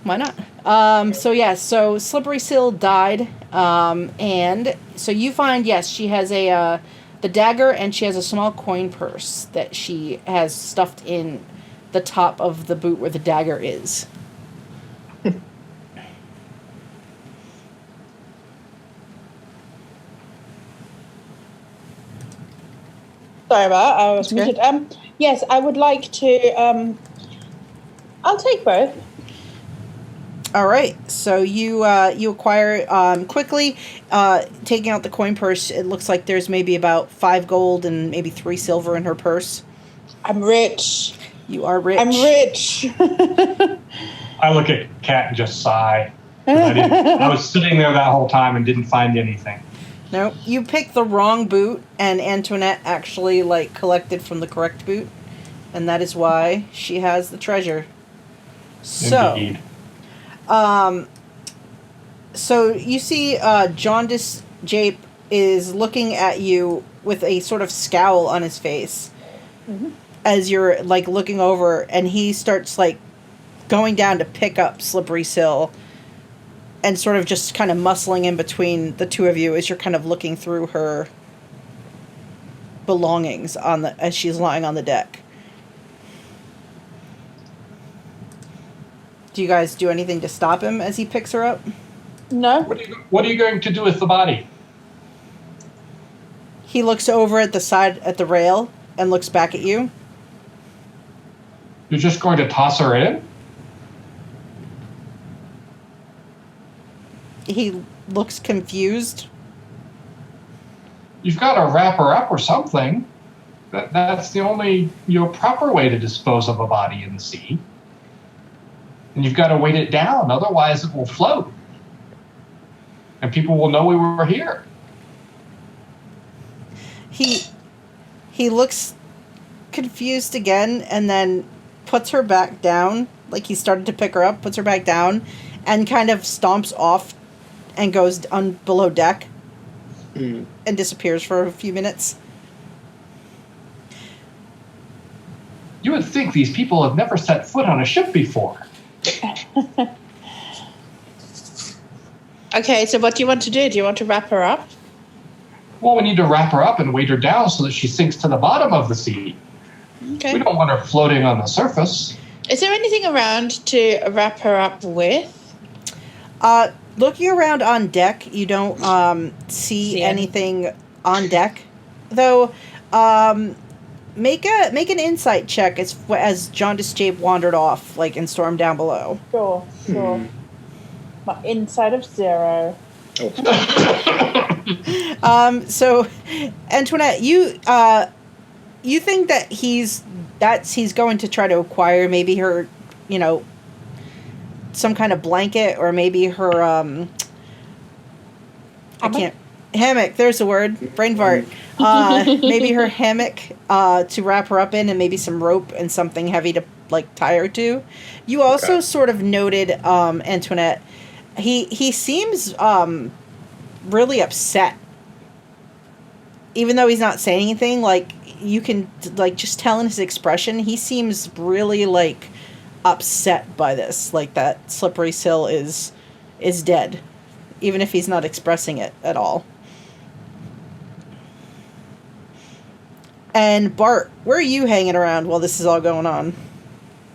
why not? So Slippery Sill died, and so you find, yes, she has the dagger, and she has a small coin purse that she has stuffed in the top of the boot where the dagger is. Sorry about I was muted. Yes, I would like to... I'll take both. All right, so you acquire quickly, taking out the coin purse. It looks like there's maybe about 5 gold and maybe 3 silver in her purse. I'm rich. You are rich. I'm rich. I look at Kat and just sigh. I was sitting there that whole time and didn't find anything. No, you picked the wrong boot, and Antoinette actually collected from the correct boot, and that is why she has the treasure. So, Indeed. So you see, Jaundice Jape is looking at you with a sort of scowl on his face, as you're looking over, and he starts going down to pick up Slippery Sill. And sort of just kind of muscling in between the two of you as you're kind of looking through her belongings as she's lying on the deck. Do you guys do anything to stop him as he picks her up? No. What are you going to do with the body? He looks over at the side at the rail and looks back at you. You're just going to toss her in? He looks confused. You've got to wrap her up or something. That's the only proper way to dispose of a body in the sea. And you've got to weight it down, otherwise it will float. And people will know we were here. He looks confused again and then puts her back down, he started to pick her up, puts her back down, and kind of stomps off and goes on below deck and disappears for a few minutes. You would think these people have never set foot on a ship before. Okay, so what do you want to do? Do you want to wrap her up? Well, we need to wrap her up and weight her down so that she sinks to the bottom of the sea. Okay. We don't want her floating on the surface. Is there anything around to wrap her up with? Looking around on deck, you don't see anything on deck, though. Make an insight check as Jaundice Jape wandered off, and stormed down below. Sure. My insight of 0. So, Antoinette, you think that he's going to try to acquire maybe her, some kind of blanket, or maybe her hammock, there's the word, brain fart. Maybe her hammock to wrap her up in, and maybe some rope and something heavy to tie her to. You also sort of noted, Antoinette, he seems really upset, even though he's not saying anything. You can just tell in his expression, he seems really upset by this, that Slippery Sill is dead, even if he's not expressing it at all. And Bart, where are you hanging around while this is all going on?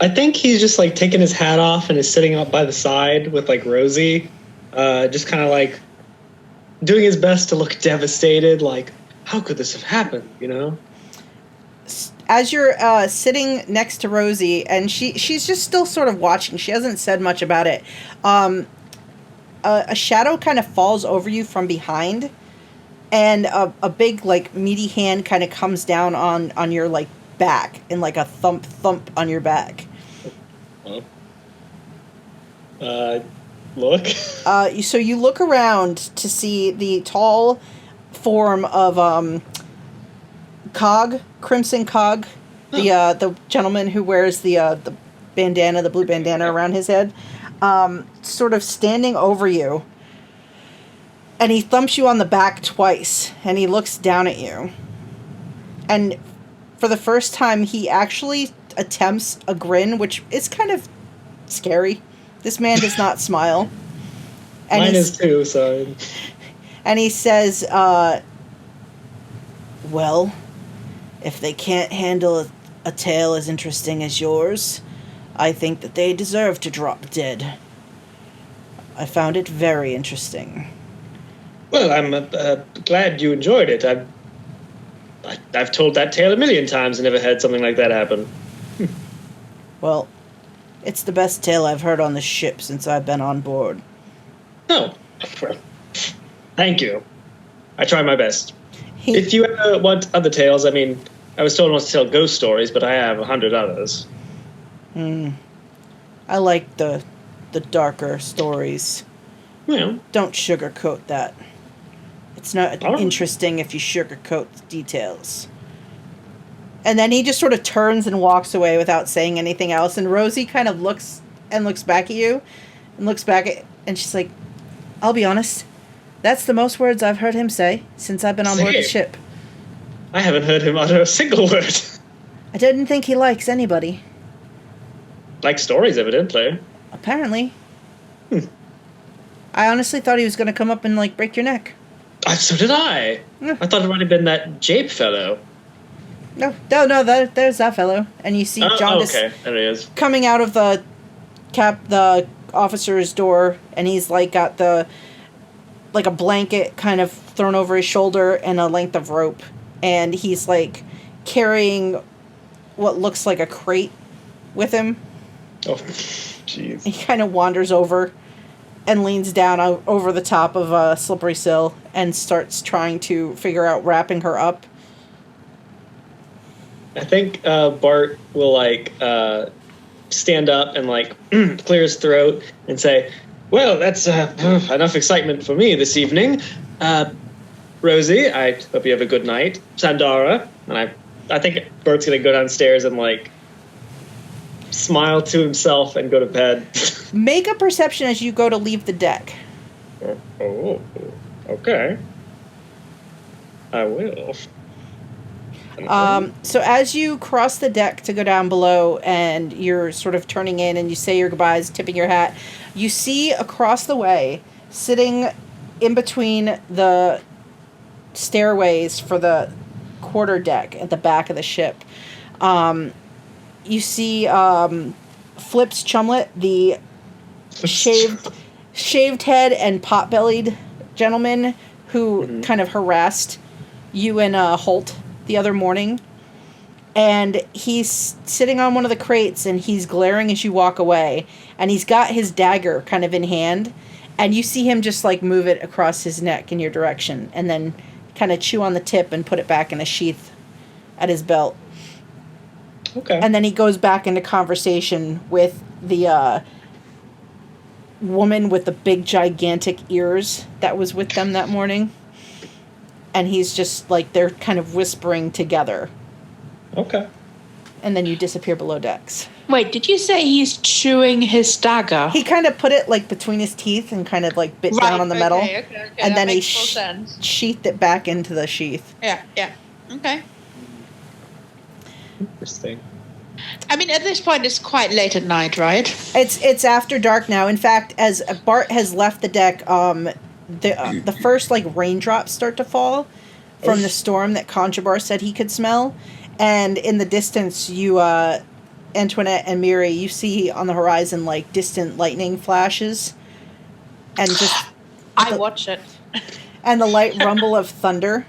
I think he's just taking his hat off and is sitting up by the side with Rosie, just kind of doing his best to look devastated, how could this have happened, As you're sitting next to Rosie, and she's just still sort of watching, she hasn't said much about it, a shadow kind of falls over you from behind, and a big meaty hand kind of comes down on your back, and a thump on your back. Look. So you look around to see the tall form of Crimson Cog, the gentleman who wears the bandana, the blue bandana around his head, sort of standing over you. And he thumps you on the back twice, and he looks down at you. And for the first time, he actually attempts a grin, which is kind of scary. This man does not smile. And Mine is too, so... And he says, well, if they can't handle a tale as interesting as yours, I think that they deserve to drop dead. I found it very interesting. Well, I'm glad you enjoyed it. I've told that tale a million times and never had something like that happen. Well, it's the best tale I've heard on the ship since I've been on board. Oh, well, thank you. I try my best. If you ever want other tales, I mean, I was told I want to tell ghost stories, but I have 100 others. I like the darker stories. Well, don't sugarcoat that. It's not interesting if you sugarcoat the details. And then he just sort of turns and walks away without saying anything else. And Rosie kind of looks back at you and she's like, I'll be honest, that's the most words I've heard him say since I've been on board the ship. I haven't heard him utter a single word. I didn't think he likes anybody. Like stories, evidently. Apparently. I honestly thought he was going to come up and, like, break your neck. So did I. I thought it might have been that Jape fellow. No, there's that fellow. And you see Jaundice there he is. coming out of the officer's door, and he's, like, got a blanket kind of thrown over his shoulder and a length of rope. And he's, like, carrying what looks like a crate with him. Oh, jeez. He kind of wanders over and leans down over the top of a slippery sill and starts trying to figure out wrapping her up. I think Bart will, like, stand up and, like, clear his throat and say, well, that's enough excitement for me this evening. Rosie, I hope you have a good night. Sandara, and I think Bart's going to go downstairs and, like, smile to himself and go to bed. Make a perception as you go to leave the deck. Oh, okay. I will. So as you cross the deck to go down below and you're sort of turning in and you say your goodbyes, tipping your hat, you see across the way, sitting in between the stairways for the quarter deck at the back of the ship, you see Flip's Chumlet, the shaved head and pot-bellied gentleman who kind of harassed you and Holt the other morning. And he's sitting on one of the crates and he's glaring as you walk away. And he's got his dagger kind of in hand. And you see him just like move it across his neck in your direction. And then kind of chew on the tip and put it back in a sheath at his belt. Okay. And then he goes back into conversation with the woman with the big gigantic ears that was with them that morning. And he's just like, they're kind of whispering together. Okay. And then you disappear below decks. Wait, did you say he's chewing his dagger? He kind of put it like between his teeth and kind of like bit down on the metal. Okay, and then he sense. sheathed it back into the sheath. Yeah. Okay. Interesting. I mean, at this point, it's quite late at night, right? It's after dark now. In fact, as Bart has left the deck, the first like raindrops start to fall from the storm that Conchabar said he could smell, and in the distance, you Antoinette and Miri, you see on the horizon like distant lightning flashes, and just I watch it, and the light rumble of thunder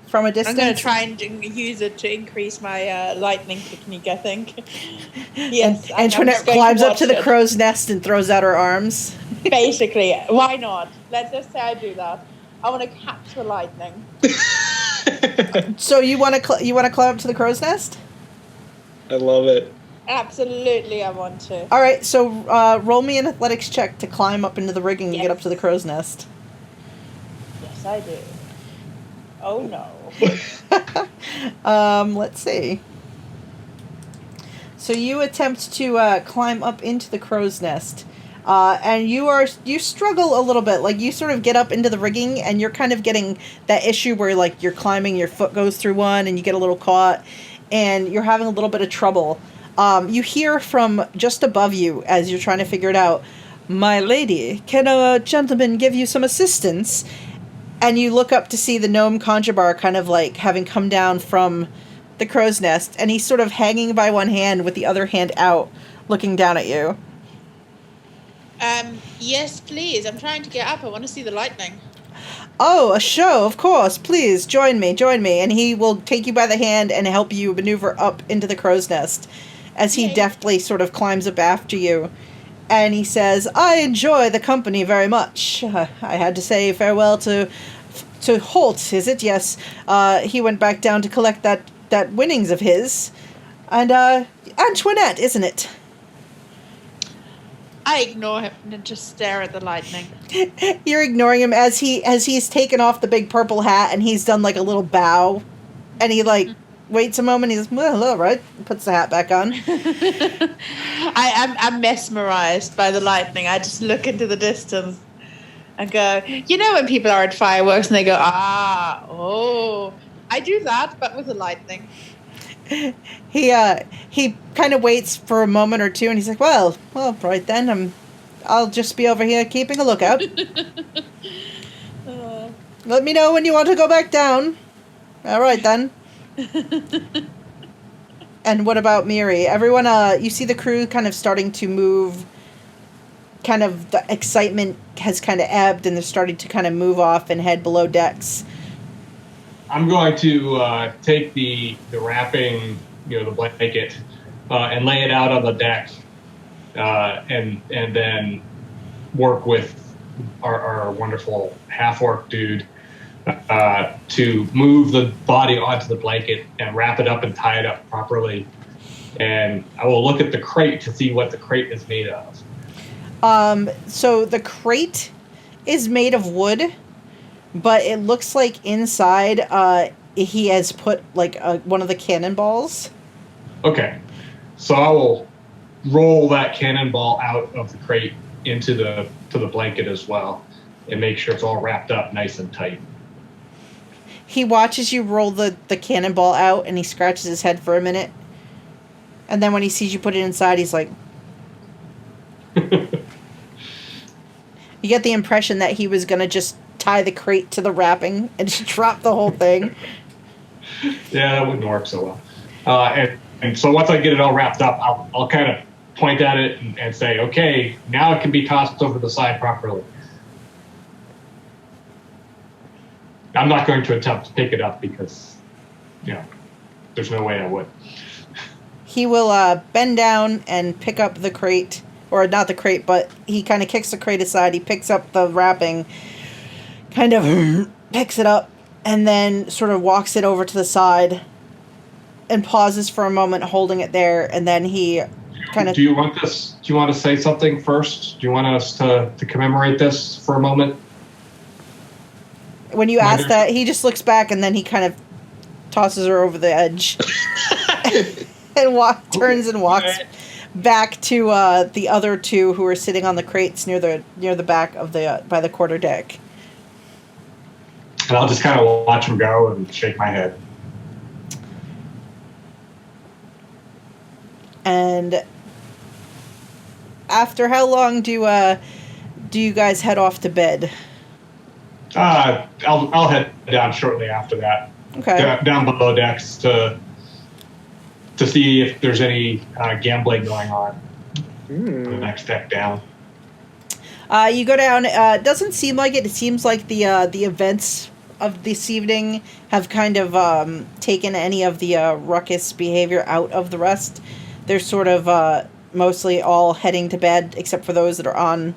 from a distance. I'm going to try and use it to increase my lightning technique, I think. Yes. And Antoinette climbs up to the crow's nest and throws out her arms. Basically, why not? Let's just say I do that. I want to capture lightning. So you want to climb up to the crow's nest? I love it. Absolutely, I want to. All right, so roll me an athletics check to climb up into the rigging and get up to the crow's nest. Yes, I do. Oh no. Let's see. So you attempt to climb up into the crow's nest, and you struggle a little bit. Like you sort of get up into the rigging, and you're kind of getting that issue where like you're climbing, your foot goes through one, and you get a little caught, and you're having a little bit of trouble. You hear from just above you as you're trying to figure it out. My lady, can a gentleman give you some assistance? And you look up to see the gnome Conjubar kind of like having come down from the crow's nest, and he's sort of hanging by one hand with the other hand out, looking down at you. Yes, please. I'm trying to get up. I want to see the lightning. Oh, a show, of course. Please, join me. And he will take you by the hand and help you maneuver up into the crow's nest as he deftly sort of climbs up after you. And he says, I enjoy the company very much. I had to say farewell to Holt, is it? Yes. He went back down to collect that winnings of his. And, Antoinette, isn't it? I ignore him and just stare at the lightning. You're ignoring him as he's taken off the big purple hat and he's done like a little bow. And he like waits a moment, he's well, hello, right? Puts the hat back on. I'm mesmerized by the lightning. I just look into the distance and go, you know when people are at fireworks and they go, oh. I do that, but with the lightning. He kind of waits for a moment or two, and he's like, well, right then, I'll just be over here keeping a lookout. Let me know when you want to go back down. All right, then. And what about Miri? Everyone, you see the crew kind of starting to move. Kind of the excitement has kind of ebbed, and they're starting to kind of move off and head below decks. I'm going to take the wrapping, the blanket, and lay it out on the deck, and then work with our wonderful half-orc dude to move the body onto the blanket and wrap it up and tie it up properly. And I will look at the crate to see what the crate is made of. So the crate is made of wood. But it looks like inside, he has put like one of the cannonballs. Okay, so I will roll that cannonball out of the crate into the blanket as well, and make sure it's all wrapped up nice and tight. He watches you roll the cannonball out, and he scratches his head for a minute, and then when he sees you put it inside, he's like. You get the impression that he was gonna just tie the crate to the wrapping and just drop the whole thing. Yeah, that wouldn't work so well. And so once I get it all wrapped up, I'll kind of point at it and say, okay, now it can be tossed over the side properly. I'm not going to attempt to pick it up because, there's no way I would. He will bend down and pick up the crate, or not the crate, but he kind of kicks the crate aside. He picks up the wrapping, kind of picks it up, and then sort of walks it over to the side and pauses for a moment holding it there, and then he kind of... Do you want to say something first? Do you want us to commemorate this for a moment? When you ask that, he just looks back, and then he kind of tosses her over the edge and turns and walks back to the other two who are sitting on the crates near the back of by the quarter deck. And I'll just kind of watch him go and shake my head. And after how long do you guys head off to bed? I'll head down shortly after that. Okay. Down below decks to see if there's any gambling going on. The next deck down. You go down. It doesn't seem like it. It seems like the events of this evening have kind of taken any of the ruckus behavior out of the rest. They're sort of mostly all heading to bed, except for those that are on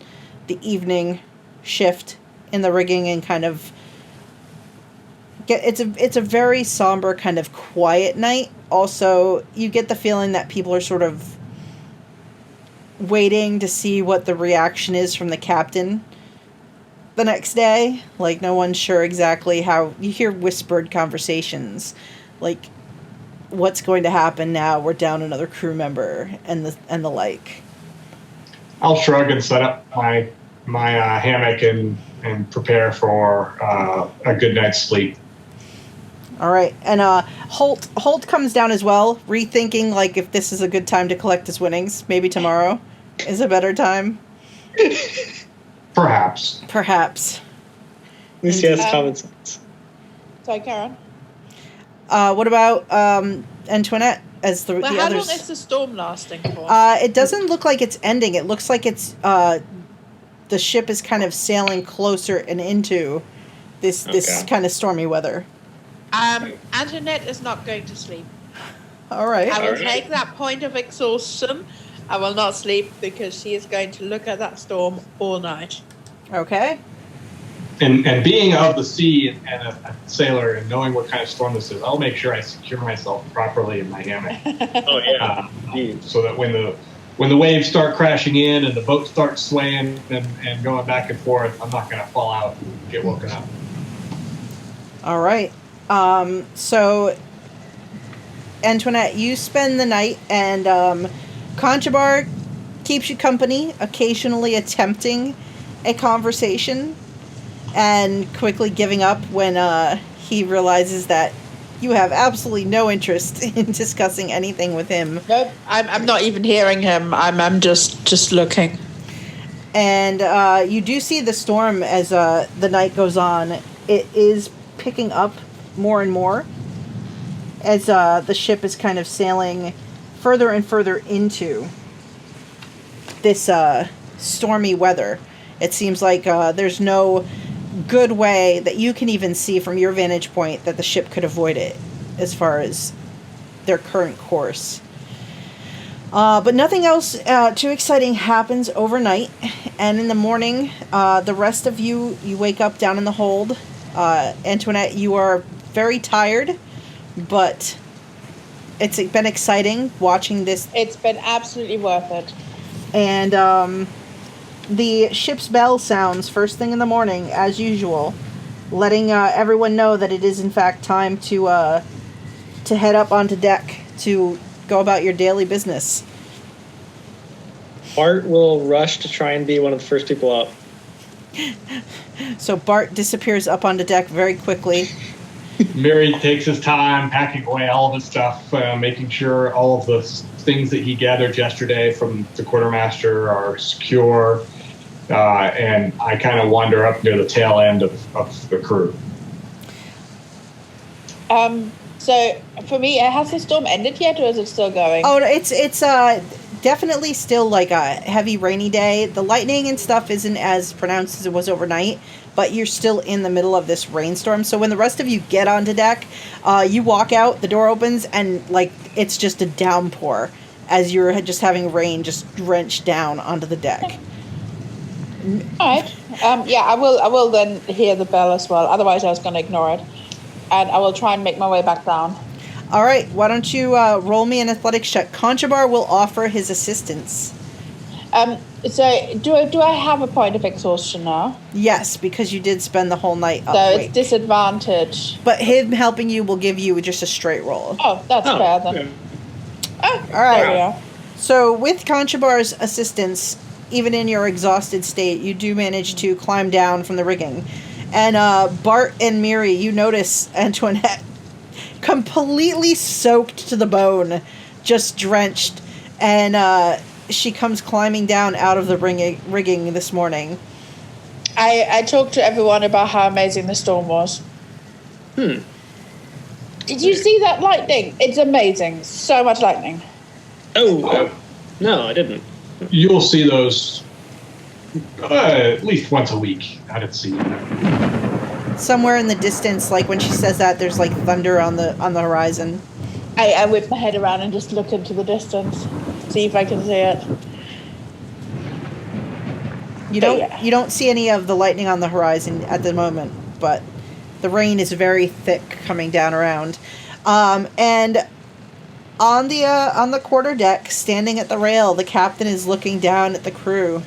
the evening shift in the rigging and kind of it's a very somber kind of quiet night. Also, you get the feeling that people are sort of waiting to see what the reaction is from the captain the next day. Like, no one's sure exactly how. You hear whispered conversations, like, what's going to happen now? We're down another crew member, and the like. I'll shrug and set up my hammock and prepare for a good night's sleep. All right, and Holt comes down as well, rethinking like if this is a good time to collect his winnings. Maybe tomorrow is a better time. Perhaps. Perhaps. At least he has common sense. Sorry, Karen. What about Antoinette as the Well, the how others? long is the storm lasting for? It doesn't look like it's ending. It looks like it's the ship is kind of sailing closer and into this Okay. kind of stormy weather. Antoinette is not going to sleep. All right. I will Alright. take that point of exhaustion. I will not sleep because she is going to look at that storm all night. Okay. And being of the sea and a sailor and knowing what kind of storm this is, I'll make sure I secure myself properly in my hammock. Oh yeah. So that when the waves start crashing in and the boat starts swaying and going back and forth, I'm not going to fall out and get woken up. All right. So, Antoinette, you spend the night, and Conchabar keeps you company, occasionally attempting a conversation, and quickly giving up when he realizes that you have absolutely no interest in discussing anything with him. Nope, I'm not even hearing him. I'm just looking. And you do see the storm as the night goes on. It is picking up more and more as the ship is kind of sailing further and further into this stormy weather. It seems like there's no good way that you can even see from your vantage point that the ship could avoid it as far as their current course. But nothing else too exciting happens overnight, and in the morning, the rest of you wake up down in the hold. Antoinette, you are very tired, but it's been exciting watching this. It's been absolutely worth it. And the ship's bell sounds first thing in the morning, as usual, letting everyone know that it is in fact time to head up onto deck to go about your daily business. Bart will rush to try and be one of the first people up. So Bart disappears up onto deck very quickly. Mary takes his time packing away all of his stuff, making sure all of the things that he gathered yesterday from the quartermaster are secure, and I kind of wander up near the tail end of the crew. So for me, has the storm ended yet, or is it still going? Oh, it's definitely still like a heavy rainy day. The lightning and stuff isn't as pronounced as it was overnight, but you're still in the middle of this rainstorm. So when the rest of you get onto deck, you walk out, the door opens, and like it's just a downpour as you're just having rain just drenched down onto the deck. All right. Yeah, I will then hear the bell as well. Otherwise, I was going to ignore it, and I will try and make my way back down. All right, why don't you roll me an athletics check? Conchabar will offer his assistance. So do I have a point of exhaustion now? Yes, because you did spend the whole night up. So awake. it's disadvantage. But him helping you will give you just a straight roll. Oh, that's fair then. Yeah. Oh, All right. there we are. So with Conchabar's assistance, even in your exhausted state, you do manage to climb down from the rigging. And Bart and Miri, you notice Antoinette completely soaked to the bone, just drenched, and she comes climbing down out of the rigging this morning. I talked to everyone about how amazing the storm was. Did you see that lightning? It's amazing. So much lightning. Oh, no, I didn't. You'll see those at least once a week out at sea. Somewhere in the distance, like when she says that, there's like thunder on the horizon. I whip my head around and just look into the distance, see if I can see it. You don't see any of the lightning on the horizon at the moment, but the rain is very thick coming down around. And on the quarter deck, standing at the rail, the captain is looking down at the crew.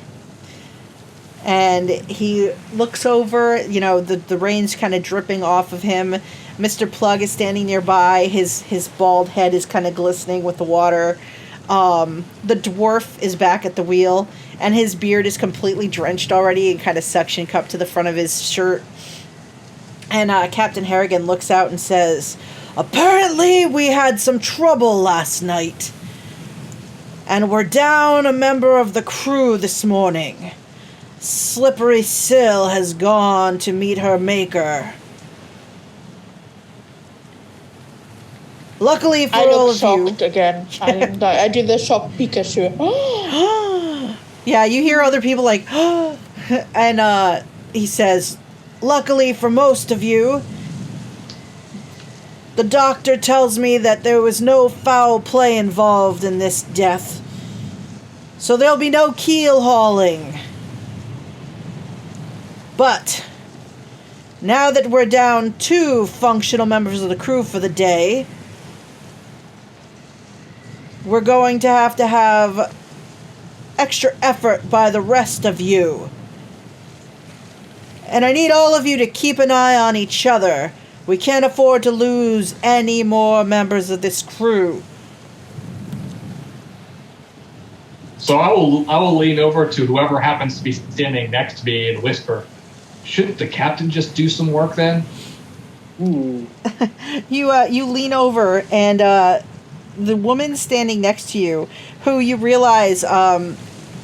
And he looks over, the rain's kind of dripping off of him. Mr. Plug is standing nearby. His bald head is kind of glistening with the water. The dwarf is back at the wheel, and his beard is completely drenched already and kind of suction cupped to the front of his shirt. And Captain Harrigan looks out and says, "Apparently we had some trouble last night, and we're down a member of the crew this morning. Slippery Sill has gone to meet her maker. Luckily for I all look of shocked again. I do the shock Pikachu. you. Yeah, you hear other people like, and he says, luckily for most of you, the doctor tells me that there was no foul play involved in this death. So there'll be no keel hauling. But now that we're down 2 functional members of the crew for the day, we're going to have extra effort by the rest of you. And I need all of you to keep an eye on each other. We can't afford to lose any more members of this crew. So I will lean over to whoever happens to be standing next to me and whisper, shouldn't the captain just do some work then? Ooh. You lean over, and the woman standing next to you, who you realize,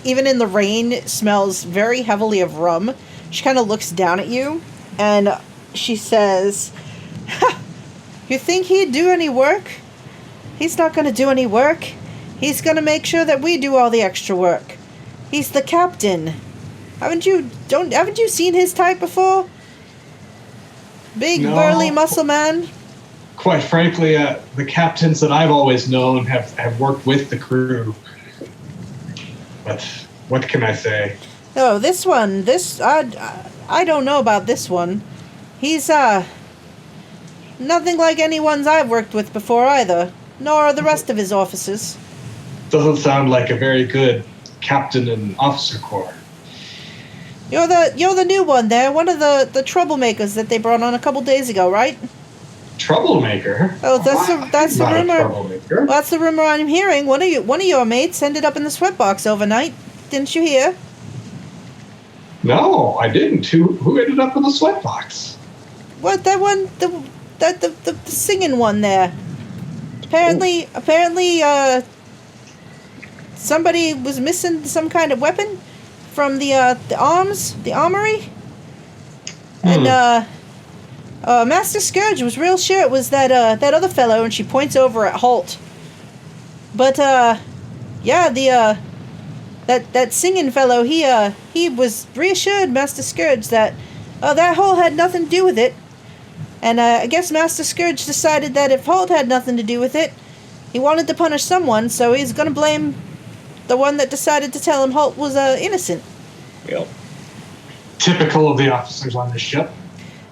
even in the rain, smells very heavily of rum. She kind of looks down at you, and she says, you think he'd do any work? He's not going to do any work. He's going to make sure that we do all the extra work. He's the captain. Haven't you seen his type before? Big, No. burly muscle man. Quite frankly, the captains that I've always known have worked with the crew. But what can I say? Oh, I don't know about this one. He's, nothing like any ones I've worked with before either, nor the rest of his officers. Doesn't sound like a very good captain and officer corps. You're the new one there, one of the troublemakers that they brought on a couple days ago, right? Troublemaker? Oh, that's the Not a rumor. troublemaker. Well, that's the rumor I'm hearing. One of your mates ended up in the sweatbox overnight. Didn't you hear? No, I didn't. Who ended up in the sweatbox? What, that one, the singing one there. Apparently, somebody was missing some kind of weapon from the armory. And, Master Scourge was real sure it was that other fellow, and she points over at Holt. But, yeah, that singing fellow, he was reassured Master Scourge that Holt had nothing to do with it. And I guess Master Scourge decided that if Holt had nothing to do with it, he wanted to punish someone, so he's gonna blame the one that decided to tell him Holt was innocent. Yep. Typical of the officers on this ship.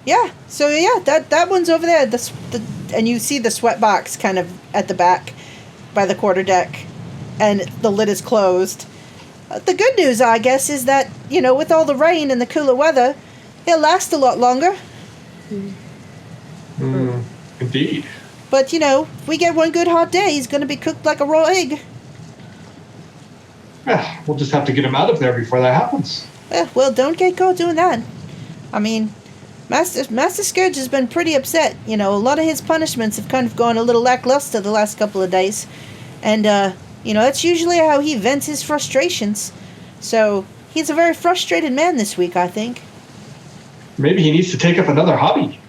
Yeah, so yeah, that one's over there. And you see the sweat box kind of at the back by the quarterdeck, and the lid is closed. The good news, I guess, is that, with all the rain and the cooler weather, it'll last a lot longer. Indeed. But, if we get one good hot day, he's going to be cooked like a raw egg. Yeah, we'll just have to get him out of there before that happens. Well, don't get caught doing that. I mean, Master Scourge has been pretty upset. A lot of his punishments have kind of gone a little lackluster the last couple of days. And, that's usually how he vents his frustrations. So, he's a very frustrated man this week, I think. Maybe he needs to take up another hobby.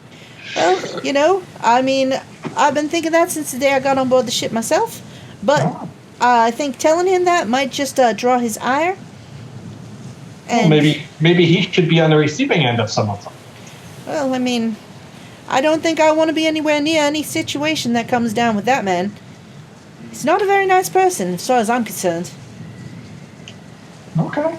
Well, I've been thinking that since the day I got on board the ship myself. But I think telling him that might just draw his ire. And, Well, maybe he should be on the receiving end of some of them. Well, I don't think I want to be anywhere near any situation that comes down with that man. He's not a very nice person, as far as I'm concerned. Okay.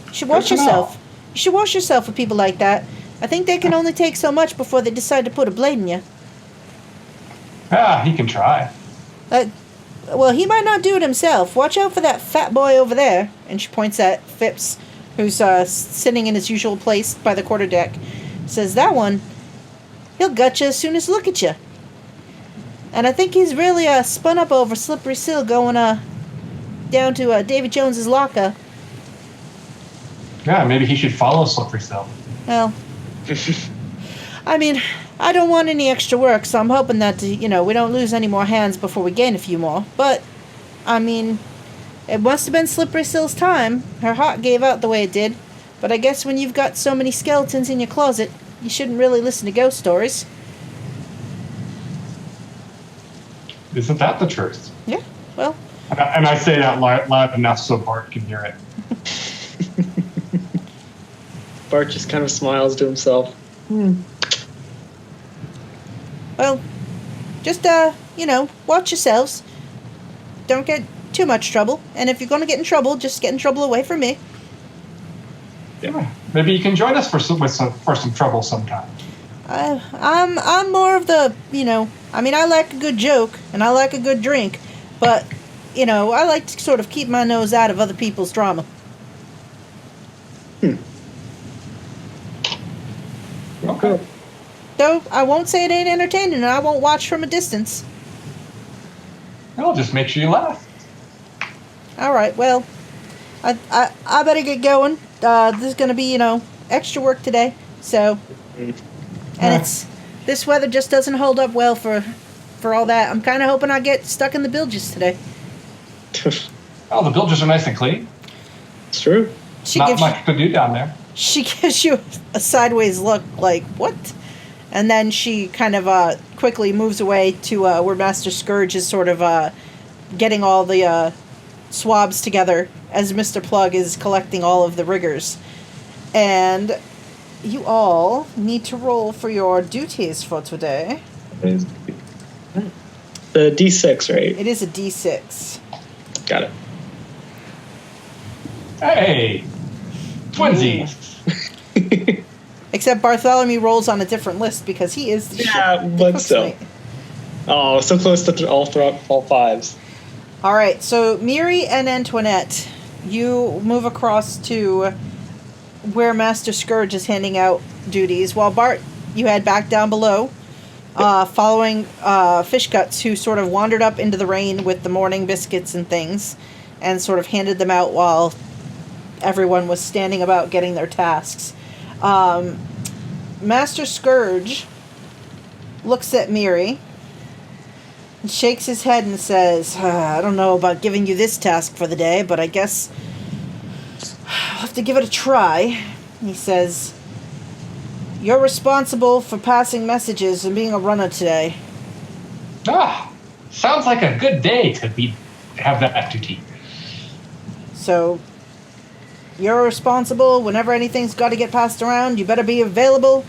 You should watch Good to know. yourself. You should watch yourself with people like that. I think they can only take so much before they decide to put a blade in you. He can try. Well, he might not do it himself. Watch out for that fat boy over there. And she points at Phipps, who's sitting in his usual place by the quarterdeck. Says, that one, he'll gut you as soon as look at you. And I think he's really spun up over Slippery Sill going down to Davy Jones's locker. Yeah, maybe he should follow Slippery Sill. Well, I don't want any extra work, so I'm hoping that, we don't lose any more hands before we gain a few more. But, It must have been Slippery Sill's time. Her heart gave out the way it did. But I guess when you've got so many skeletons in your closet, you shouldn't really listen to ghost stories. Isn't that the truth? Yeah, well... And I say that loud enough so Bart can hear it. Bart just kind of smiles to himself. Well, just, watch yourselves. Don't get too much trouble. And if you're going to get in trouble, just get in trouble away from me. Yeah, maybe you can join us for some trouble sometime. I'm more of the, I like a good joke and I like a good drink, but, I like to sort of keep my nose out of other people's drama. Okay. Though I won't say it ain't entertaining and I won't watch from a distance. I'll just make sure you laugh. All right, well, I better get going. This is going to be, extra work today, so... And this weather just doesn't hold up well for all that. I'm kind of hoping I get stuck in the bilges today. Oh, the bilges are nice and clean. It's true. Not much to do down there. She gives you a sideways look like, what? And then she kind of quickly moves away to where Master Scourge is sort of getting all the swabs together as Mr. Plug is collecting all of the riggers. And you all need to roll for your duties for today. The D6, right? It is a D6. Got it. Hey! Twinsies! Except Bartholomew rolls on a different list because he is the but still. Oh, so close to all fives. All right, so Miri and Antoinette, you move across to where Master Scourge is handing out duties, while Bart, you head back down below, following Fishguts, who sort of wandered up into the rain with the morning biscuits and things, and sort of handed them out while everyone was standing about getting their tasks. Master Scourge looks at Miri and shakes his head and says, I don't know about giving you this task for the day, but I guess I'll have to give it a try. He says, you're responsible for passing messages and being a runner today. Sounds like a good day to have that duty. So, you're responsible. Whenever anything's got to get passed around, you better be available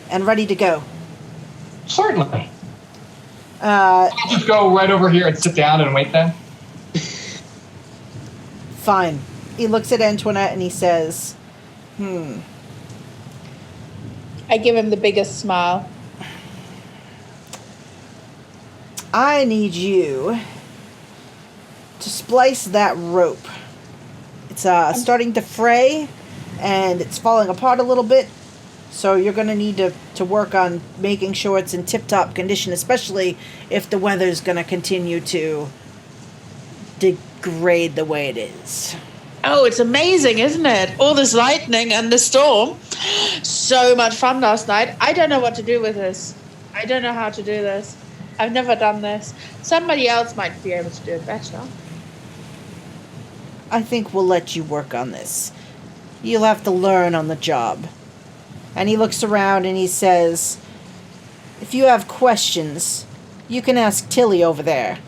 and ready to go. Certainly. I'll just go right over here and sit down and wait then. Fine. He looks at Antoinette and he says, I give him the biggest smile. I need you to splice that rope. It's starting to fray and it's falling apart a little bit. So you're going to need to work on making sure it's in tip-top condition, especially if the weather's going to continue to degrade the way it is. Oh, it's amazing, isn't it? All this lightning and the storm. So much fun last night. I don't know what to do with this. I don't know how to do this. I've never done this. Somebody else might be able to do it better. I think we'll let you work on this. You'll have to learn on the job. And he looks around and he says, if you have questions, you can ask Tilly over there.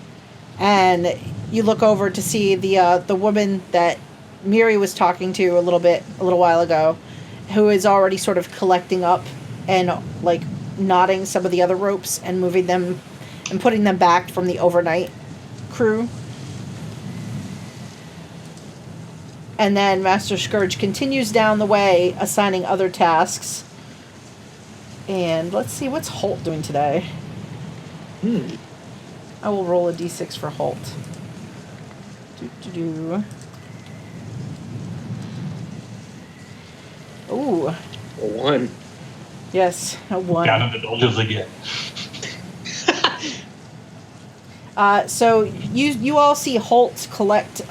And you look over to see the woman that Miri was talking to a little while ago, who is already sort of collecting up and like knotting some of the other ropes and moving them and putting them back from the overnight crew. And then Master Scourge continues down the way, assigning other tasks. And let's see, what's Holt doing today? I will roll a d6 for Holt. Ooh. A 1. Yes, a 1. Got him indulges again. So you all see Holt collect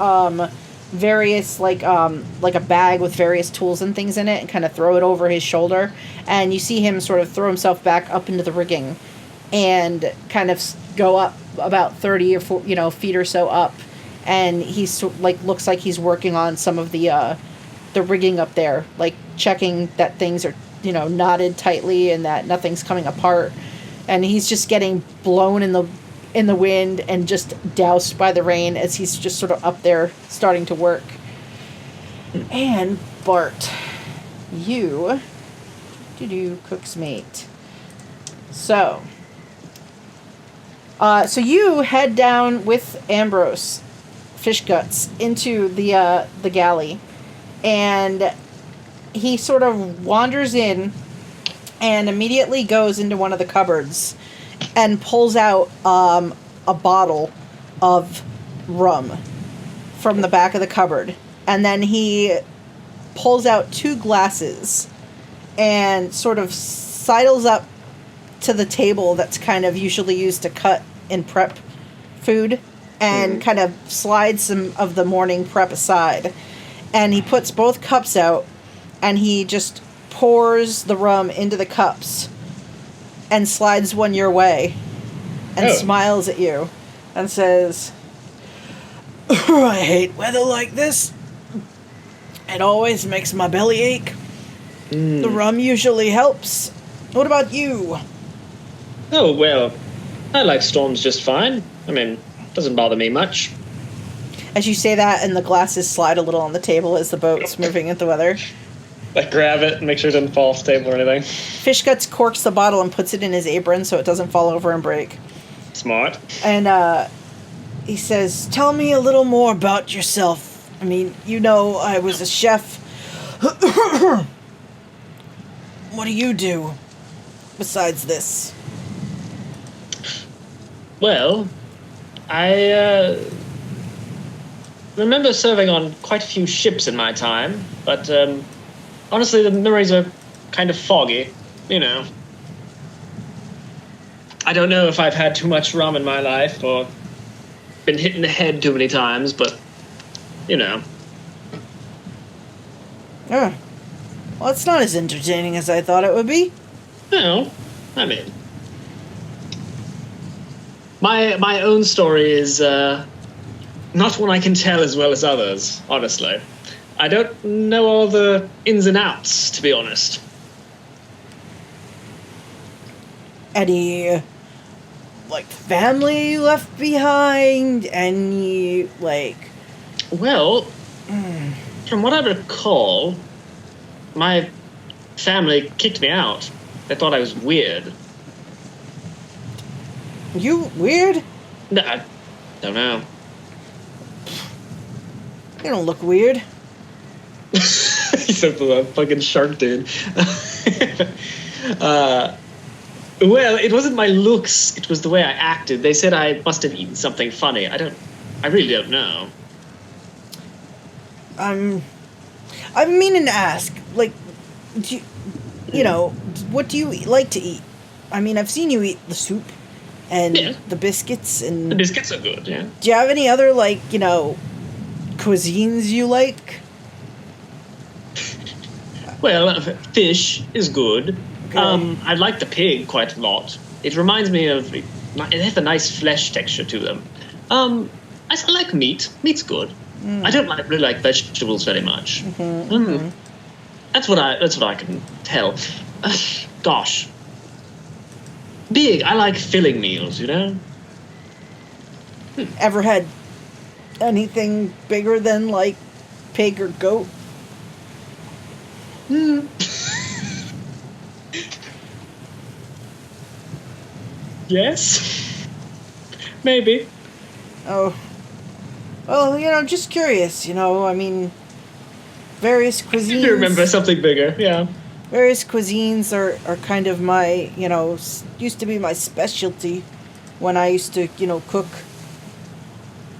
various like a bag with various tools and things in it and kind of throw it over his shoulder, and you see him sort of throw himself back up into the rigging and kind of go up about 30 or 40, feet or so up, and he's like looks like he's working on some of the rigging up there, like checking that things are knotted tightly and that nothing's coming apart. And he's just getting blown in the wind and just doused by the rain as he's just sort of up there starting to work. And Bart, you cook's mate. So you head down with Ambrose Fish Guts into the galley, and he sort of wanders in and immediately goes into one of the cupboards and pulls out a bottle of rum from the back of the cupboard. And then he pulls out 2 glasses and sort of sidles up to the table that's kind of usually used to cut and prep food, and kind of slides some of the morning prep aside. And he puts both cups out, and he just pours the rum into the cups and slides one your way and smiles at you and says, I hate weather like this. It always makes my belly ache. The rum usually helps. What about you? Oh, well, I like storms just fine. I mean, it doesn't bother me much. As you say that, and the glasses slide a little on the table as the boat's moving into the weather. Like, grab it and make sure it doesn't fall off the table or anything. Fish Guts corks the bottle and puts it in his apron so it doesn't fall over and break. Smart. And he says, tell me a little more about yourself. I mean, I was a chef. What do you do besides this? Well, I remember serving on quite a few ships in my time, but honestly, the memories are kind of foggy, I don't know if I've had too much rum in my life or been hit in the head too many times, but, Yeah. Well, it's not as entertaining as I thought it would be. Well, I mean, my own story is not one I can tell as well as others, honestly. I don't know all the ins and outs, to be honest. Any, family left behind? Any, Well, from what I recall, my family kicked me out. They thought I was weird. You weird? No, I don't know. You don't look weird. He's a fucking shark dude. Well, it wasn't my looks, it was the way I acted. They said I must have eaten something funny. I really don't know. I'm meaning to ask, do what do you like to eat? I mean, I've seen you eat the soup and the biscuits, and the biscuits are good, yeah. Do you have any other, cuisines you like? Well, fish is good. Okay. I like the pig quite a lot. It reminds me of... They have a nice flesh texture to them. I like meat. Meat's good. I don't really like vegetables very much. That's what I can tell. Gosh. Big. I like filling meals, Ever had anything bigger than, pig or goat? Yes. Maybe. Oh. Well, just curious, I mean, various cuisines... You remember something bigger, yeah. Various cuisines are kind of my, used to be my specialty when I used to, cook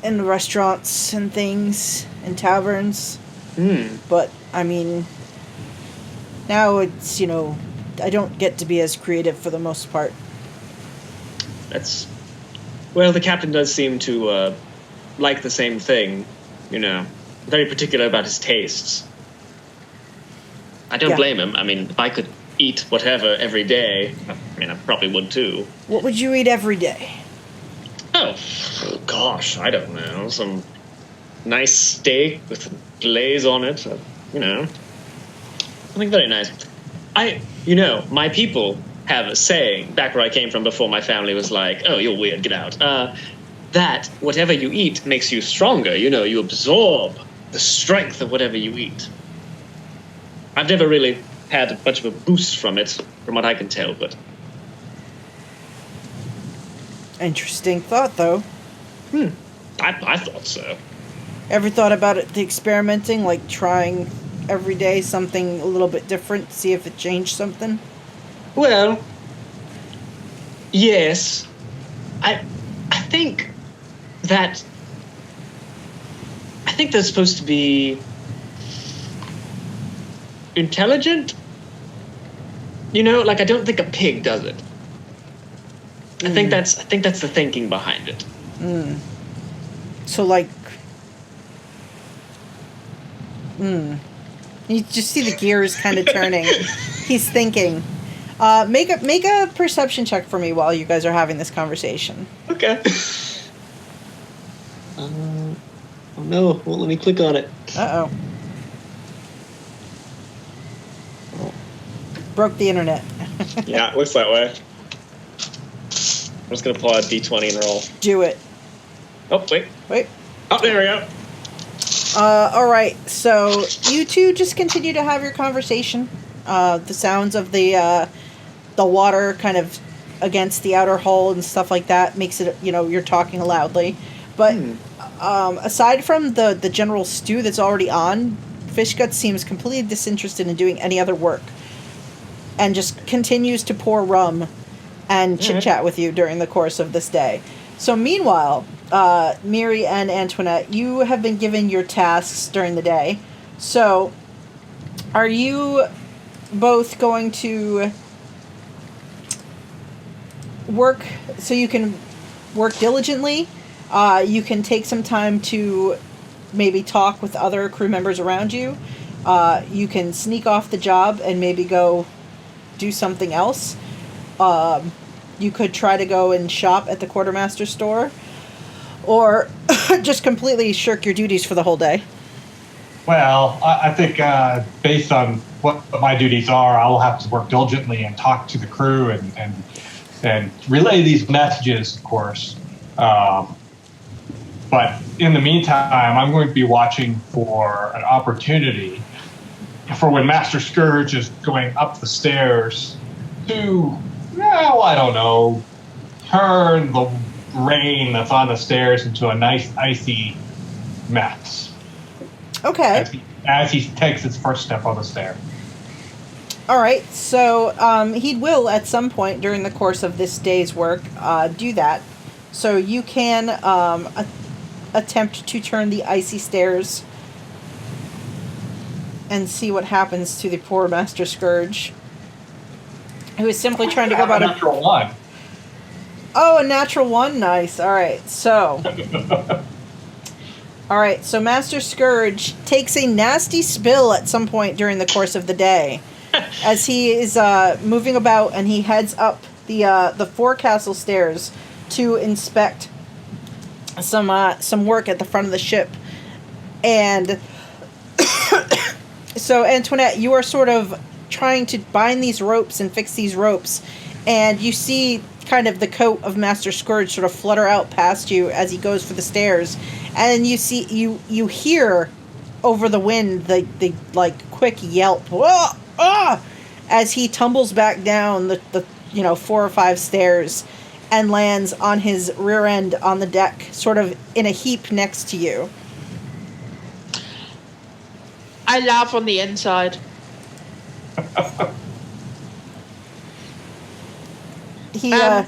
in restaurants and things, and taverns. But, I mean, now it's, I don't get to be as creative for the most part. Well, the captain does seem to like the same thing, very particular about his tastes. I don't blame him. I mean, if I could eat whatever every day, I probably would too. What would you eat every day? Oh, gosh, I don't know. Some nice steak with a glaze on it. Something very nice. My people have a saying, back where I came from before my family was like, oh, you're weird, get out. That whatever you eat makes you stronger. You absorb the strength of whatever you eat. I've never really had much of a boost from it, from what I can tell, but... Interesting thought, though. I thought so. Ever thought about it, the experimenting, like trying every day something a little bit different, see if it changed something? Well, yes. I think they're supposed to be intelligent. I don't think a pig does it. I think that's the thinking behind it. So you just see the gears kind of turning. He's thinking. Make a perception check for me while you guys are having this conversation. Okay. Oh no! Won't let me click on it. Uh-oh. Broke the internet. Yeah, it looks that way. I'm just gonna pull out D20 and roll. Do it. Oh, wait. Oh, there we go. Alright, so you two just continue to have your conversation. The sounds of the water kind of against the outer hull and stuff like that makes it, you're talking loudly. But aside from the general stew that's already on, Fishgut seems completely disinterested in doing any other work. And just continues to pour rum and chit-chat with you during the course of this day. So meanwhile, Miri and Antoinette, you have been given your tasks during the day. So, are you both going to work so you can work diligently? You can take some time to maybe talk with other crew members around you. You can sneak off the job and maybe go do something else. You could try to go and shop at the quartermaster store, or just completely shirk your duties for the whole day. Well, I think based on what my duties are, I will have to work diligently and talk to the crew and relay these messages, of course. But in the meantime, I'm going to be watching for an opportunity for when Master Scourge is going up the stairs to, I don't know, turn the rain that's on the stairs into a nice icy mess. Okay. As he takes his first step on the stair. All right. So he will at some point during the course of this day's work do that. So you can attempt to turn the icy stairs and see what happens to the poor Master Scourge, who is simply trying to go about a natural one. Oh, a natural one. Nice. All right. So. All right. So Master Scourge takes a nasty spill at some point during the course of the day, as he is moving about, and he heads up the forecastle stairs to inspect some work at the front of the ship, and so Antoinette, you are sort of trying to bind these ropes and fix these ropes, and you see kind of the coat of Master Scourge sort of flutter out past you as he goes for the stairs, and you see you hear over the wind the quick yelp as he tumbles back down the 4 or 5 stairs and lands on his rear end on the deck, sort of in a heap next to you. I laugh on the inside. He go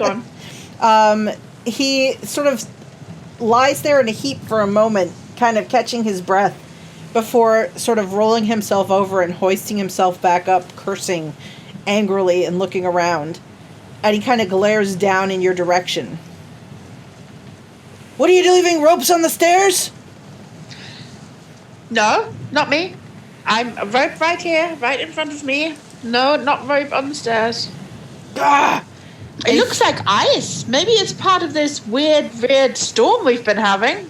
on. he sort of lies there in a heap for a moment, kind of catching his breath, before sort of rolling himself over and hoisting himself back up, cursing angrily and looking around. And he kind of glares down in your direction. What are you leaving ropes on the stairs? No, not me. I'm a rope right here, right in front of me. No, not rope on the stairs. Ah! It looks like ice. Maybe it's part of this weird storm we've been having.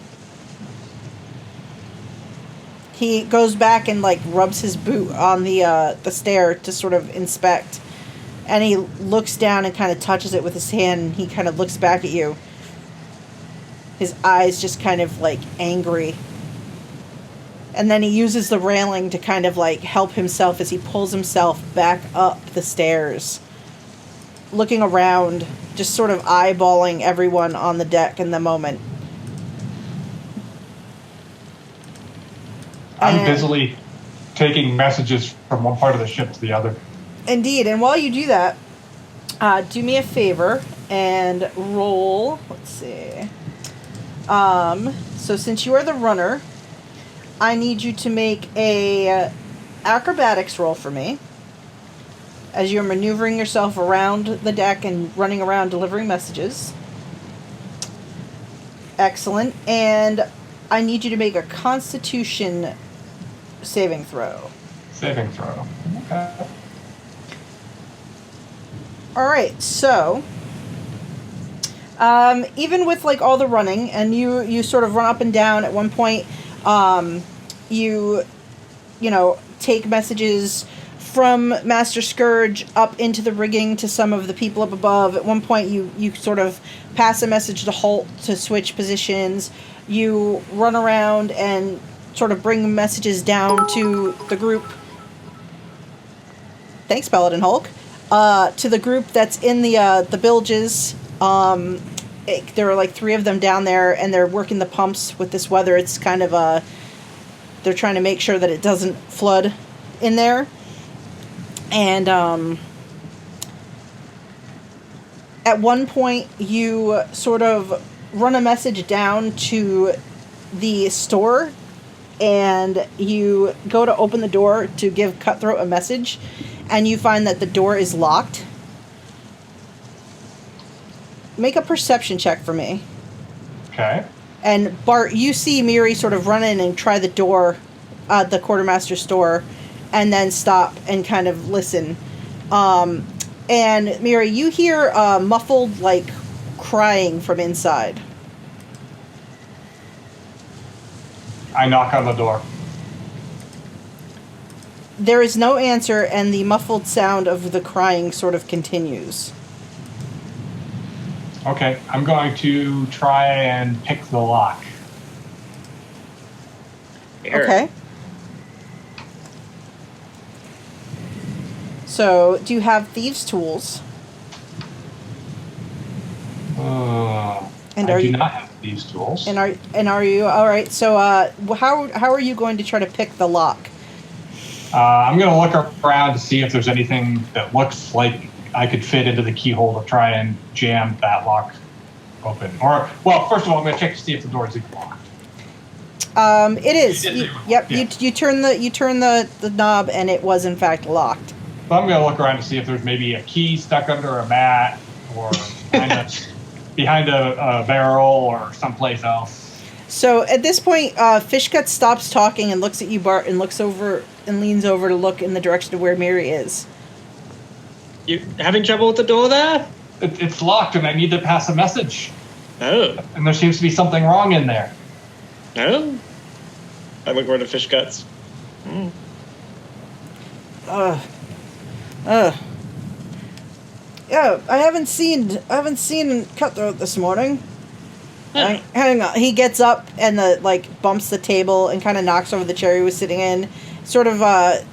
He goes back and like rubs his boot on the stair to sort of inspect, and he looks down and kind of touches it with his hand. And he kind of looks back at you. His eyes just kind of like angry, and then he uses the railing to kind of like help himself as he pulls himself back up the stairs, looking around, just sort of eyeballing everyone on the deck in the moment. I'm busily taking messages from one part of the ship to the other. Indeed, and while you do that, do me a favor and roll. Let's see. So since you are the runner, I need you to make a acrobatics roll for me as you're maneuvering yourself around the deck and running around delivering messages. Excellent. And I need you to make a Constitution saving throw. Saving throw. Okay. All right, so even with like all the running, and you sort of run up and down. At one point, you take messages from Master Scourge up into the rigging to some of the people up above. At one point, you sort of pass a message to Holt to switch positions. You run around and sort of bring messages down to the group. Thanks, PaladinHulk. To the group that's in the bilges. There are like 3 of them down there, and they're working the pumps with this weather. It's kind of they're trying to make sure that it doesn't flood in there. And at one point, you sort of run a message down to the store, and you go to open the door to give Cutthroat a message, and you find that the door is locked. Make a perception check for me. Okay. And Bart, you see Miri sort of run in and try the door, the quartermaster's store, and then stop and kind of listen. And Miri, you hear muffled, like, crying from inside. I knock on the door. There is no answer, and the muffled sound of the crying sort of continues. Okay, I'm going to try and pick the lock. Okay. So, do you have thieves' tools? And I do not have these tools. And are you all right? So, how are you going to try to pick the lock? I'm going to look around to see if there's anything that looks like I could fit into the keyhole to try and jam that lock open. Or, well, first of all, I'm going to check to see if the door is even locked. It is. Yep. Yeah. You turn the knob, and it was in fact locked. So I'm going to look around to see if there's maybe a key stuck under a mat or behind a barrel or someplace else. So at this point, Fishgut stops talking and looks at you, Bart, and looks over and leans over to look in the direction of where Miri is. You having trouble with the door there? It's locked, and I need to pass a message. Oh. And there seems to be something wrong in there. Oh. I look over to Fish Guts. Yeah, I haven't seen Cutthroat this morning. Hang on. He gets up and bumps the table and kind of knocks over the chair he was sitting in. Sort of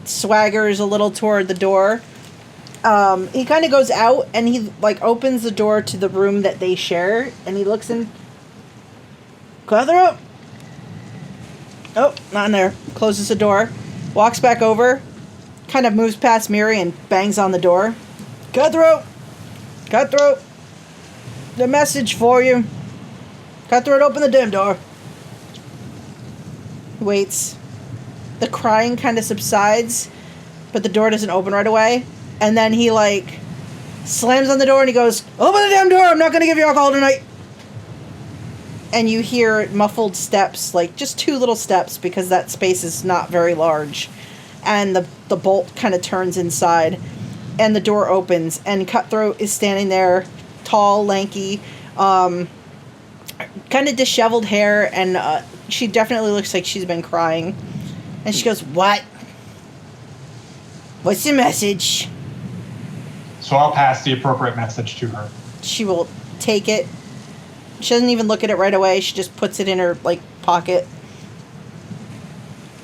swaggers a little toward the door. He kind of goes out and he opens the door to the room that they share, and he looks in. Cutthroat? Oh, not in there. Closes the door. Walks back over. Kind of moves past Miri and bangs on the door. Cutthroat! Cutthroat! The message for you. Cutthroat, open the damn door. He waits. The crying kind of subsides, but the door doesn't open right away. And then he, slams on the door and he goes, open the damn door! I'm not going to give you alcohol tonight! And you hear muffled steps, just 2 little steps, because that space is not very large. And the bolt kind of turns inside, and the door opens, and Cutthroat is standing there, tall, lanky, kind of disheveled hair, and she definitely looks like she's been crying. And she goes, what? What's the message? So I'll pass the appropriate message to her. She will take it. She doesn't even look at it right away. She just puts it in her, pocket.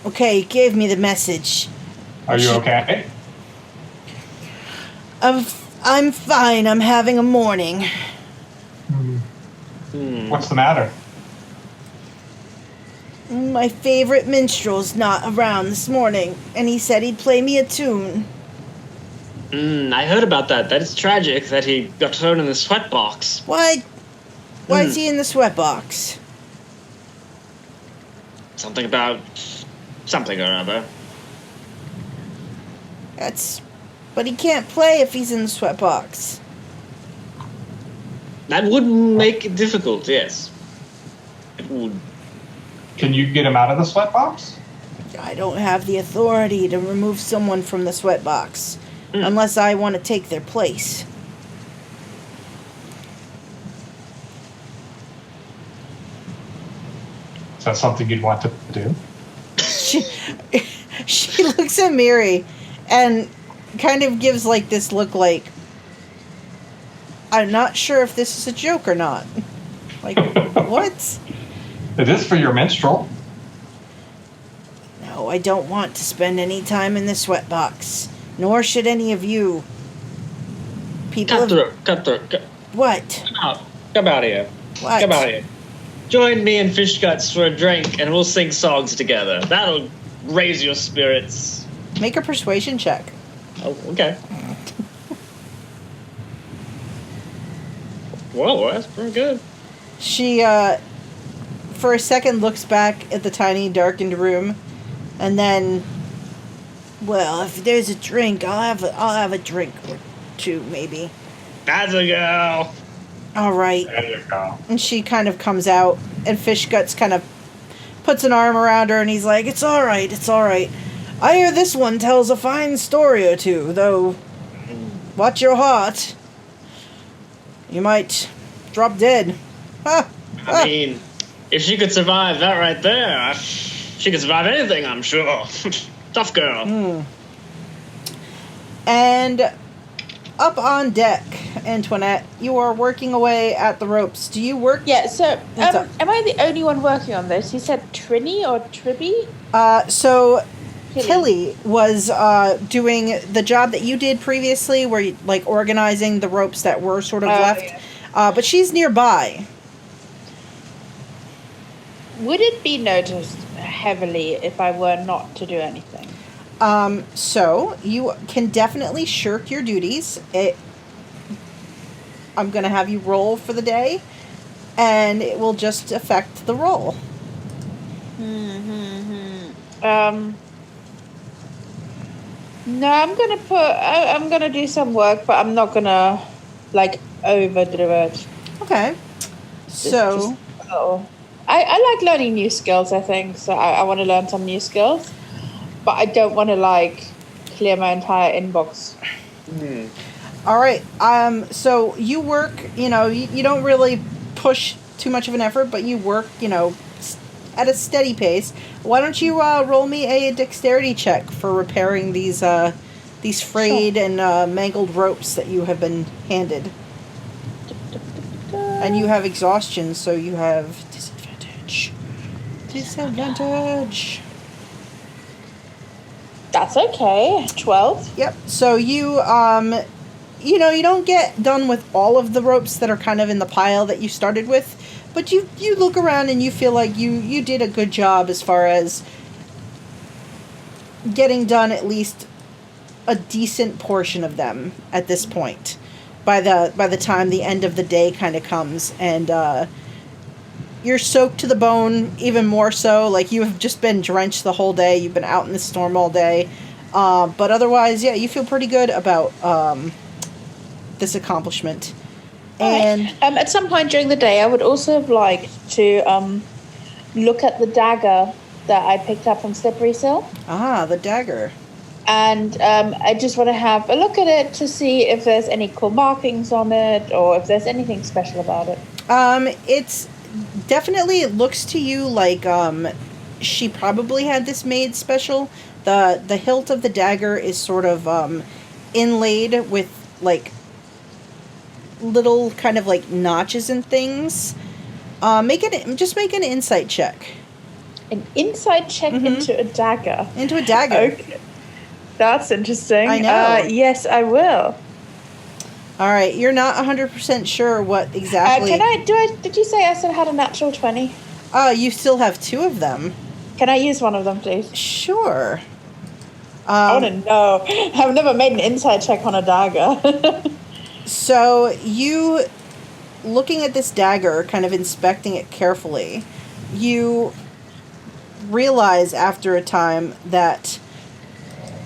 Okay, you gave me the message. Are you okay? I'm fine. I'm having a morning. What's the matter? My favorite minstrel's not around this morning, and he said he'd play me a tune. I heard about that. That is tragic that he got thrown in the sweatbox. What? Why is he in the sweatbox? Something about something or other. But he can't play if he's in the sweatbox. That would make it difficult, yes. It would. Can you get him out of the sweatbox? I don't have the authority to remove someone from the sweatbox. Unless I want to take their place. Is that something you'd want to do? She looks at Miri and kind of gives this look I'm not sure if this is a joke or not. What? It is for your minstrel. No, I don't want to spend any time in the sweatbox. Nor should any of you. Cut through. What? Come out here. What? Come out here. Join me and Fish Guts for a drink, and we'll sing songs together. That'll raise your spirits. Make a persuasion check. Oh, okay. Whoa, that's pretty good. She, for a second, looks back at the tiny, darkened room, and then, well, if there's a drink, I'll have a drink or two, maybe. That's a go. All right. There you go. And she kind of comes out, and Fish Guts kind of puts an arm around her, and he's like, it's all right, it's all right. I hear this one tells a fine story or two, though watch your heart. You might drop dead. Ha! I mean, if she could survive that right there, she could survive anything, I'm sure. Tough girl. And up on deck, Antoinette, you are working away at the ropes. Do you work? Yeah, so What's up? am I the only one working on this? You said Trini or Tribby? So Tilly was doing the job that you did previously, where you, organizing the ropes that were sort of left. Yeah. But she's nearby. Would it be noticed heavily if I were not to do anything? So you can definitely shirk your duties. I'm going to have you roll for the day, and it will just affect the roll. No, I'm gonna do some work, but I'm not gonna overdo it. Okay. So I like learning new skills, I think. So I want to learn some new skills, but I don't want to clear my entire inbox. all right. So you work, you don't really push too much of an effort, but you work, at a steady pace. Why don't you roll me a dexterity check for repairing these frayed and mangled ropes that you have been handed? And you have exhaustion, so you have disadvantage. Disadvantage. That's okay. 12. Yep. So you you don't get done with all of the ropes that are kind of in the pile that you started with, but you look around and you feel like you did a good job as far as getting done at least a decent portion of them at this point. By the time the end of the day kind of comes, and you're soaked to the bone, even more so. You have just been drenched the whole day. You've been out in the storm all day, but otherwise, yeah, you feel pretty good about this accomplishment. And right. At some point during the day, I would also have liked to look at the dagger that I picked up from Slippery Sill. the dagger. And I just want to have a look at it to see if there's any cool markings on it or if there's anything special about it. It's definitely, it looks to you like she probably had this made special. The hilt of the dagger is sort of inlaid with like little kind of like notches and things. Make an insight check. An insight check into a dagger. Into a dagger. Okay. That's interesting. I know. Yes, I will. All right, you're not 100% sure what exactly. Did you say I still had a natural 20? You still have 2 of them. Can I use one of them, please? Sure. I want to know. I've never made an insight check on a dagger. So you, looking at this dagger, kind of inspecting it carefully, you realize after a time that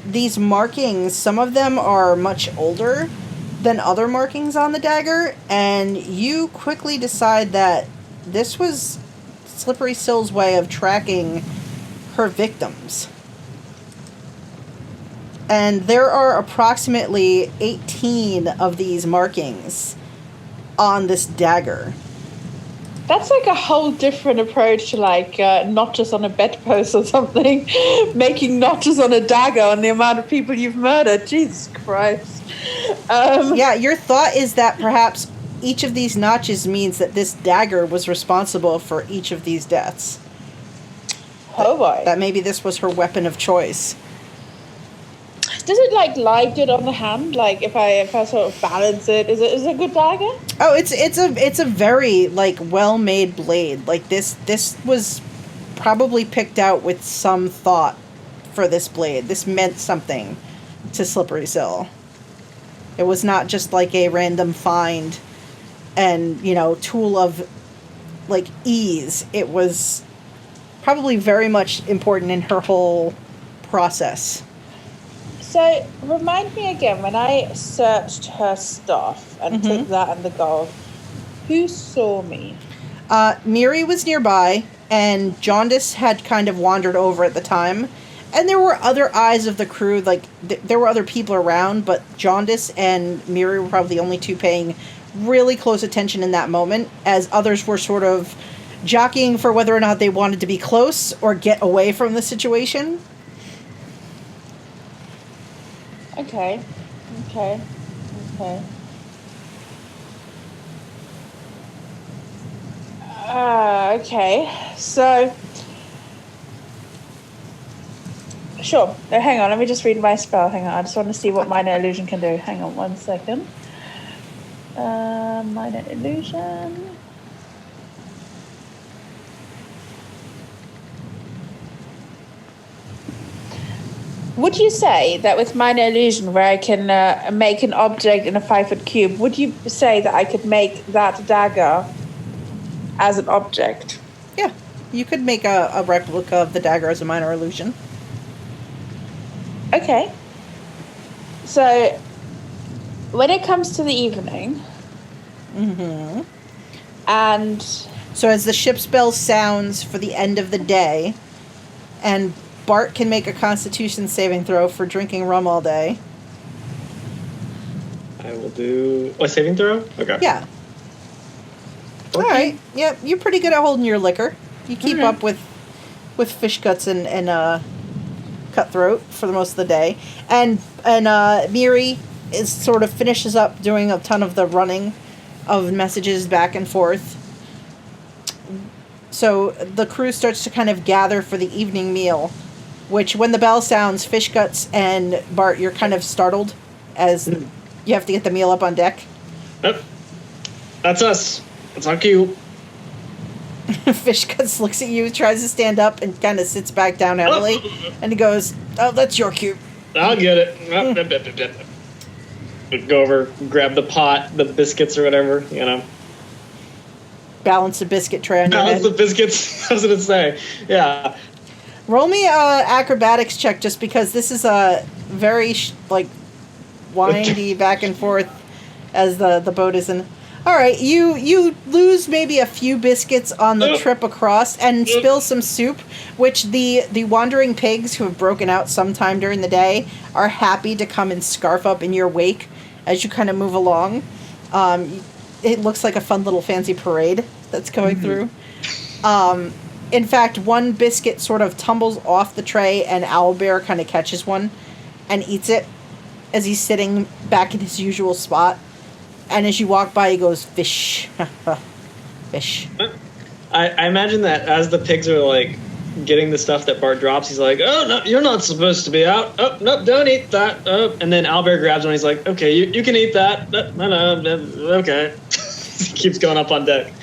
these markings, some of them are much older than other markings on the dagger, and you quickly decide that this was Slippery Sill's way of tracking her victims. And there are approximately 18 of these markings on this dagger. That's like a whole different approach to like notches on a bedpost or something. Making notches on a dagger on the amount of people you've murdered. Jesus Christ. Yeah, your thought is that perhaps each of these notches means that this dagger was responsible for each of these deaths. Oh boy. That maybe this was her weapon of choice. Does it like lie good on the hand? Like if I sort of balance it, is it a good dagger? Oh, it's a very like well made blade. Like this was probably picked out with some thought for this blade. This meant something to Slippery Sill. It was not just like a random find and, tool of like ease. It was probably very much important in her whole process. So, remind me again, when I searched her stuff and took that and the gold, who saw me? Miri was nearby, and Jaundice had kind of wandered over at the time. And there were other eyes of the crew, like, there were other people around, but Jaundice and Miri were probably the only two paying really close attention in that moment, as others were sort of jockeying for whether or not they wanted to be close or get away from the situation. Okay. Okay. So, sure. Hang on. Let me just read my spell. Hang on. I just want to see what minor illusion can do. Hang on 1 second. Minor illusion. Would you say that with minor illusion, where I can make an object in a 5-foot cube, would you say that I could make that dagger as an object? Yeah, you could make a replica of the dagger as a minor illusion. Okay. So, when it comes to the evening, and so as the ship's bell sounds for the end of the day, and Bart can make a Constitution saving throw for drinking rum all day. I will do a saving throw? Okay. Yeah. All right. Yeah, you're pretty good at holding your liquor. You keep up with fish guts and cutthroat for the most of the day. And Miri is sort of finishes up doing a ton of the running of messages back and forth. So the crew starts to kind of gather for the evening meal, which when the bell sounds, Fish Guts and Bart, you're kind of startled as you have to get the meal up on deck. Yep. That's us. That's our cue. Fish Guts looks at you, tries to stand up, and kind of sits back down heavily. And he goes, "Oh, that's your cue." I'll get it. Go over, grab the pot, the biscuits or whatever, Balance the biscuit tray on your Balance head. the biscuits. What was it say? Yeah. Roll me a acrobatics check, just because this is a very windy back and forth as the boat is in. All right, you lose maybe a few biscuits on the trip across and spill some soup, which the wandering pigs who have broken out sometime during the day are happy to come and scarf up in your wake as you kind of move along. It looks like a fun little fancy parade that's going through. in fact, one biscuit sort of tumbles off the tray, and Owlbear kind of catches one and eats it as he's sitting back in his usual spot. And as you walk by, he goes, fish. Fish. I imagine that as the pigs are, like, getting the stuff that Bart drops, he's like, oh, no, you're not supposed to be out. Oh, no, don't eat that. Oh. And then Owlbear grabs one, he's like, okay, you can eat that. No, okay. He keeps going up on deck.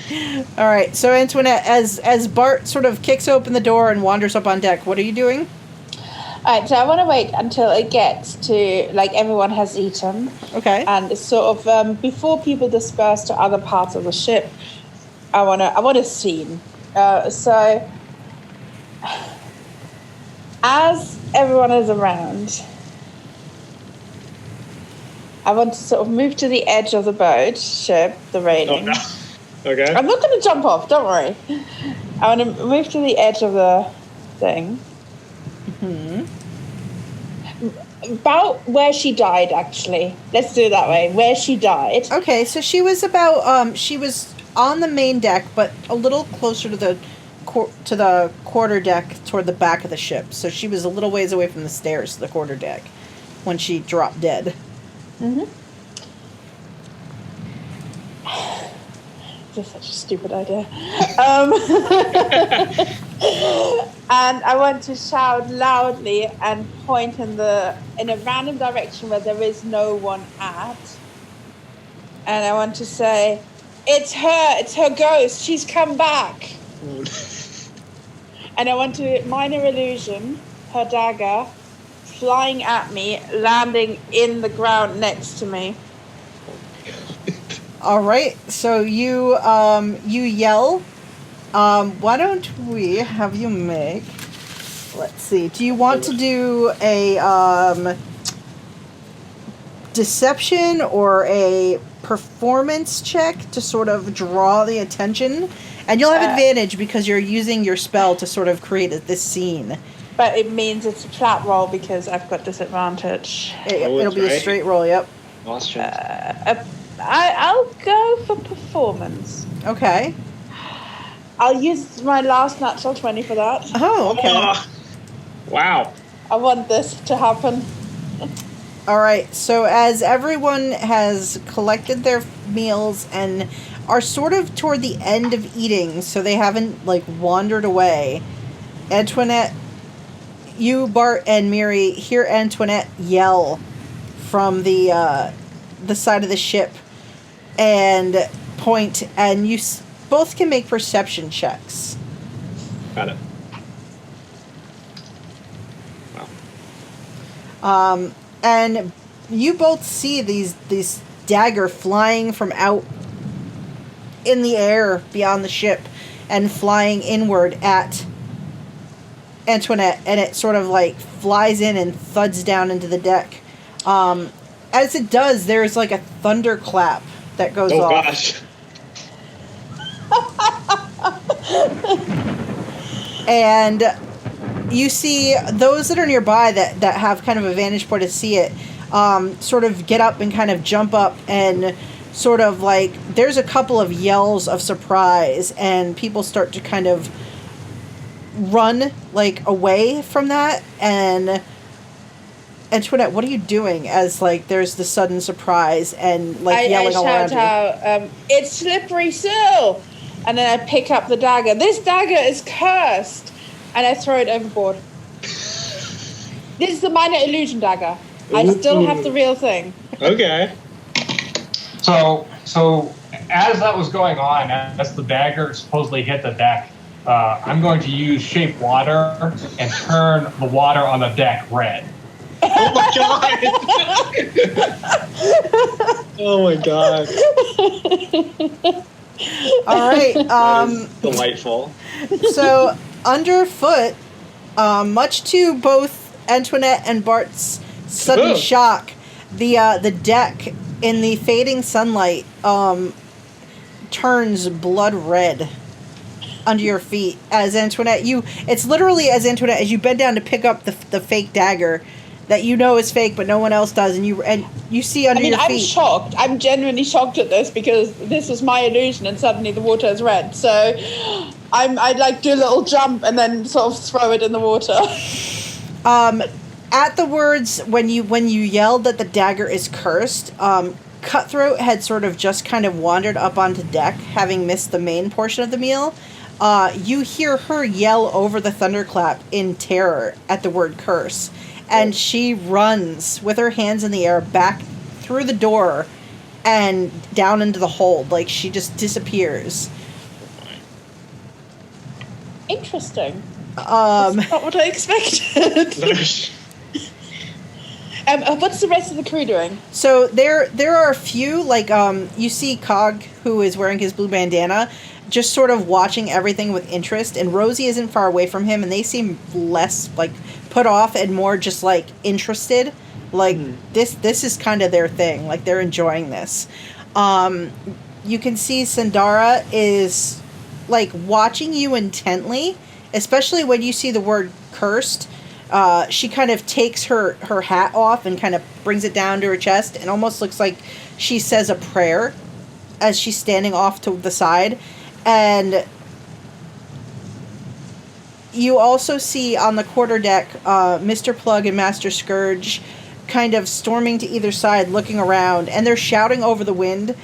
All right, so Antoinette, as Bart sort of kicks open the door and wanders up on deck, what are you doing? All right, so I want to wait until it gets to, like, everyone has eaten. Okay. And it's sort of, before people disperse to other parts of the ship, I want a scene. So, as everyone is around, I want to sort of move to the edge of the ship, the railing. Oh, no. Okay. I'm not going to jump off, don't worry. I want to move to the edge of the thing. Mm-hmm. About where she died, actually. Let's do it that way. Where she died. Okay, so she was about, she was on the main deck, but a little closer to the quarter deck toward the back of the ship. So she was a little ways away from the stairs to the quarter deck when she dropped dead. Mm-hmm. This is such a stupid idea. And I want to shout loudly and point in a random direction where there is no one at. And I want to say, it's her ghost, she's come back. And I want to minor illusion her dagger flying at me, landing in the ground next to me. All right, so you yell. Why don't we have you make? Let's see. Do you want to do a deception or a performance check to sort of draw the attention? And you'll have advantage because you're using your spell to sort of create this scene. But it means it's a flat roll because I've got disadvantage. It'll be a straight roll. Yep. Lost chance. I'll go for performance. Okay. I'll use my last natural 20 for that. Oh, okay. Wow. I want this to happen. All right. So as everyone has collected their meals and are sort of toward the end of eating, so they haven't like wandered away, Antoinette, you, Bart, and Miri hear Antoinette yell from the side of the ship and point, and you both can make perception checks. Got it. Wow. And you both see these dagger flying from out in the air beyond the ship and flying inward at Antoinette, and it sort of like flies in and thuds down into the deck. As it does, there's like a thunderclap that goes off. Oh gosh. And you see those that are nearby that have kind of a vantage point to see it, sort of get up and kind of jump up and sort of like, there's a couple of yells of surprise and people start to kind of run like away from that. And Antoinette, what are you doing as like there's the sudden surprise and like yelling all around you? I shout out, it's Slippery Sill! And then I pick up the dagger. This dagger is cursed! And I throw it overboard. This is the minor illusion dagger. I still have the real thing. Okay. So as that was going on, as the dagger supposedly hit the deck, I'm going to use shape water and turn the water on the deck red. Oh my god! Oh my god! All right. That is delightful. So underfoot, much to both Antoinette and Bart's sudden shock, the deck in the fading sunlight turns blood red under your feet as Antoinette. It's literally as Antoinette as you bend down to pick up the fake dagger that you know is fake, but no one else does, and you see under your feet. I'm shocked. I'm genuinely shocked at this because this was my illusion, and suddenly the water is red. So I'd like do a little jump and then sort of throw it in the water. At the words, when you yelled that the dagger is cursed, Cutthroat had sort of just kind of wandered up onto deck, having missed the main portion of the meal. You hear her yell over the thunderclap in terror at the word curse, and she runs with her hands in the air back through the door and down into the hold, like she just disappears. Interesting. That's not what I expected. What's the rest of the crew doing? So there are a few, like, you see Cog, who is wearing his blue bandana, just sort of watching everything with interest, and Rosie isn't far away from him, and they seem less, like, put off and more just, like, interested. Like, this is kind of their thing. Like, they're enjoying this. You can see Sandara is, like, watching you intently, especially when you see the word cursed. She kind of takes her hat off and kind of brings it down to her chest, and almost looks like she says a prayer as she's standing off to the side. And you also see on the quarterdeck Mr. Plug and Master Scourge kind of storming to either side, looking around, and they're shouting over the wind,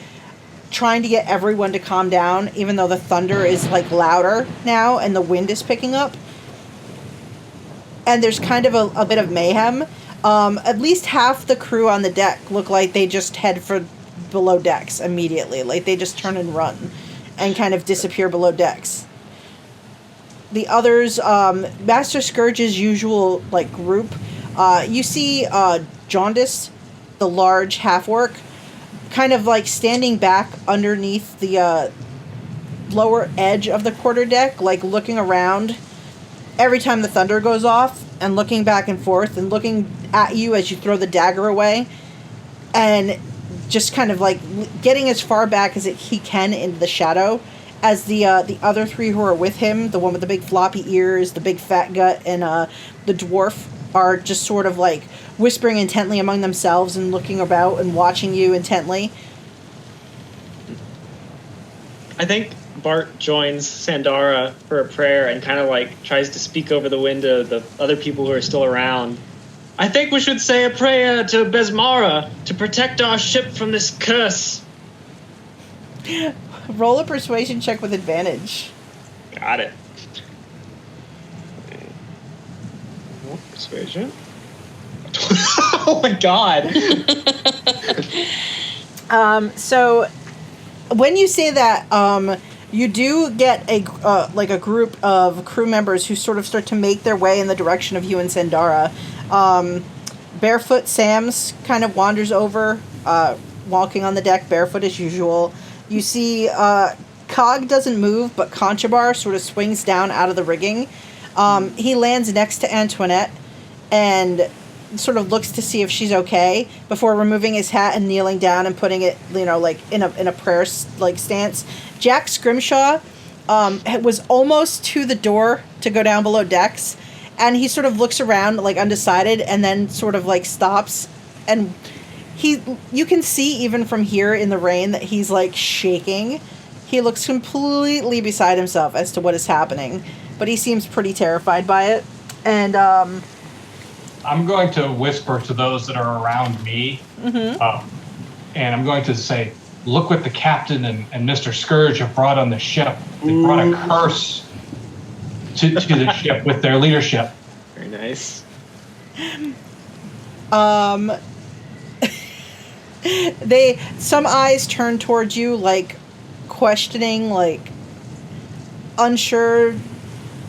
trying to get everyone to calm down, even though the thunder is, like, louder now and the wind is picking up. And there's kind of a bit of mayhem. At least half the crew on the deck look like they just head for below decks immediately. Like, they just turn and run and kind of disappear below decks. The others, Master Scourge's usual, like, group, you see Jaundice, the large half-orc, kind of, like, standing back underneath the lower edge of the quarterdeck, like, looking around every time the thunder goes off, and looking back and forth, and looking at you as you throw the dagger away, and just kind of, like, getting as far back as he can into the shadow, as the other three who are with him, the one with the big floppy ears, the big fat gut, and the dwarf, are just sort of, like, whispering intently among themselves and looking about and watching you intently. I think Bart joins Sandara for a prayer and kind of, like, tries to speak over the window to the other people who are still around. I think we should say a prayer to Besmara to protect our ship from this curse. Roll a persuasion check with advantage. Got it. Persuasion. Oh my god. So when you say that, you do get a group of crew members who sort of start to make their way in the direction of you and Sandara. Barefoot Sam's kind of wanders over, walking on the deck barefoot as usual. You see Cog doesn't move, but Conchabar sort of swings down out of the rigging. He lands next to Antoinette and sort of looks to see if she's okay before removing his hat and kneeling down and putting it, like, in a prayer, like, stance. Jack Scrimshaw was almost to the door to go down below decks, and he sort of looks around, like, undecided, and then sort of, like, stops, and you can see even from here in the rain that he's, like, shaking. He looks completely beside himself as to what is happening, but he seems pretty terrified by it. And I'm going to whisper to those that are around me, and I'm going to say, look what the captain and Mr. Scourge have brought on the ship. They brought a curse to the ship with their leadership. Very nice. Some eyes turn towards you, like, questioning, like, unsure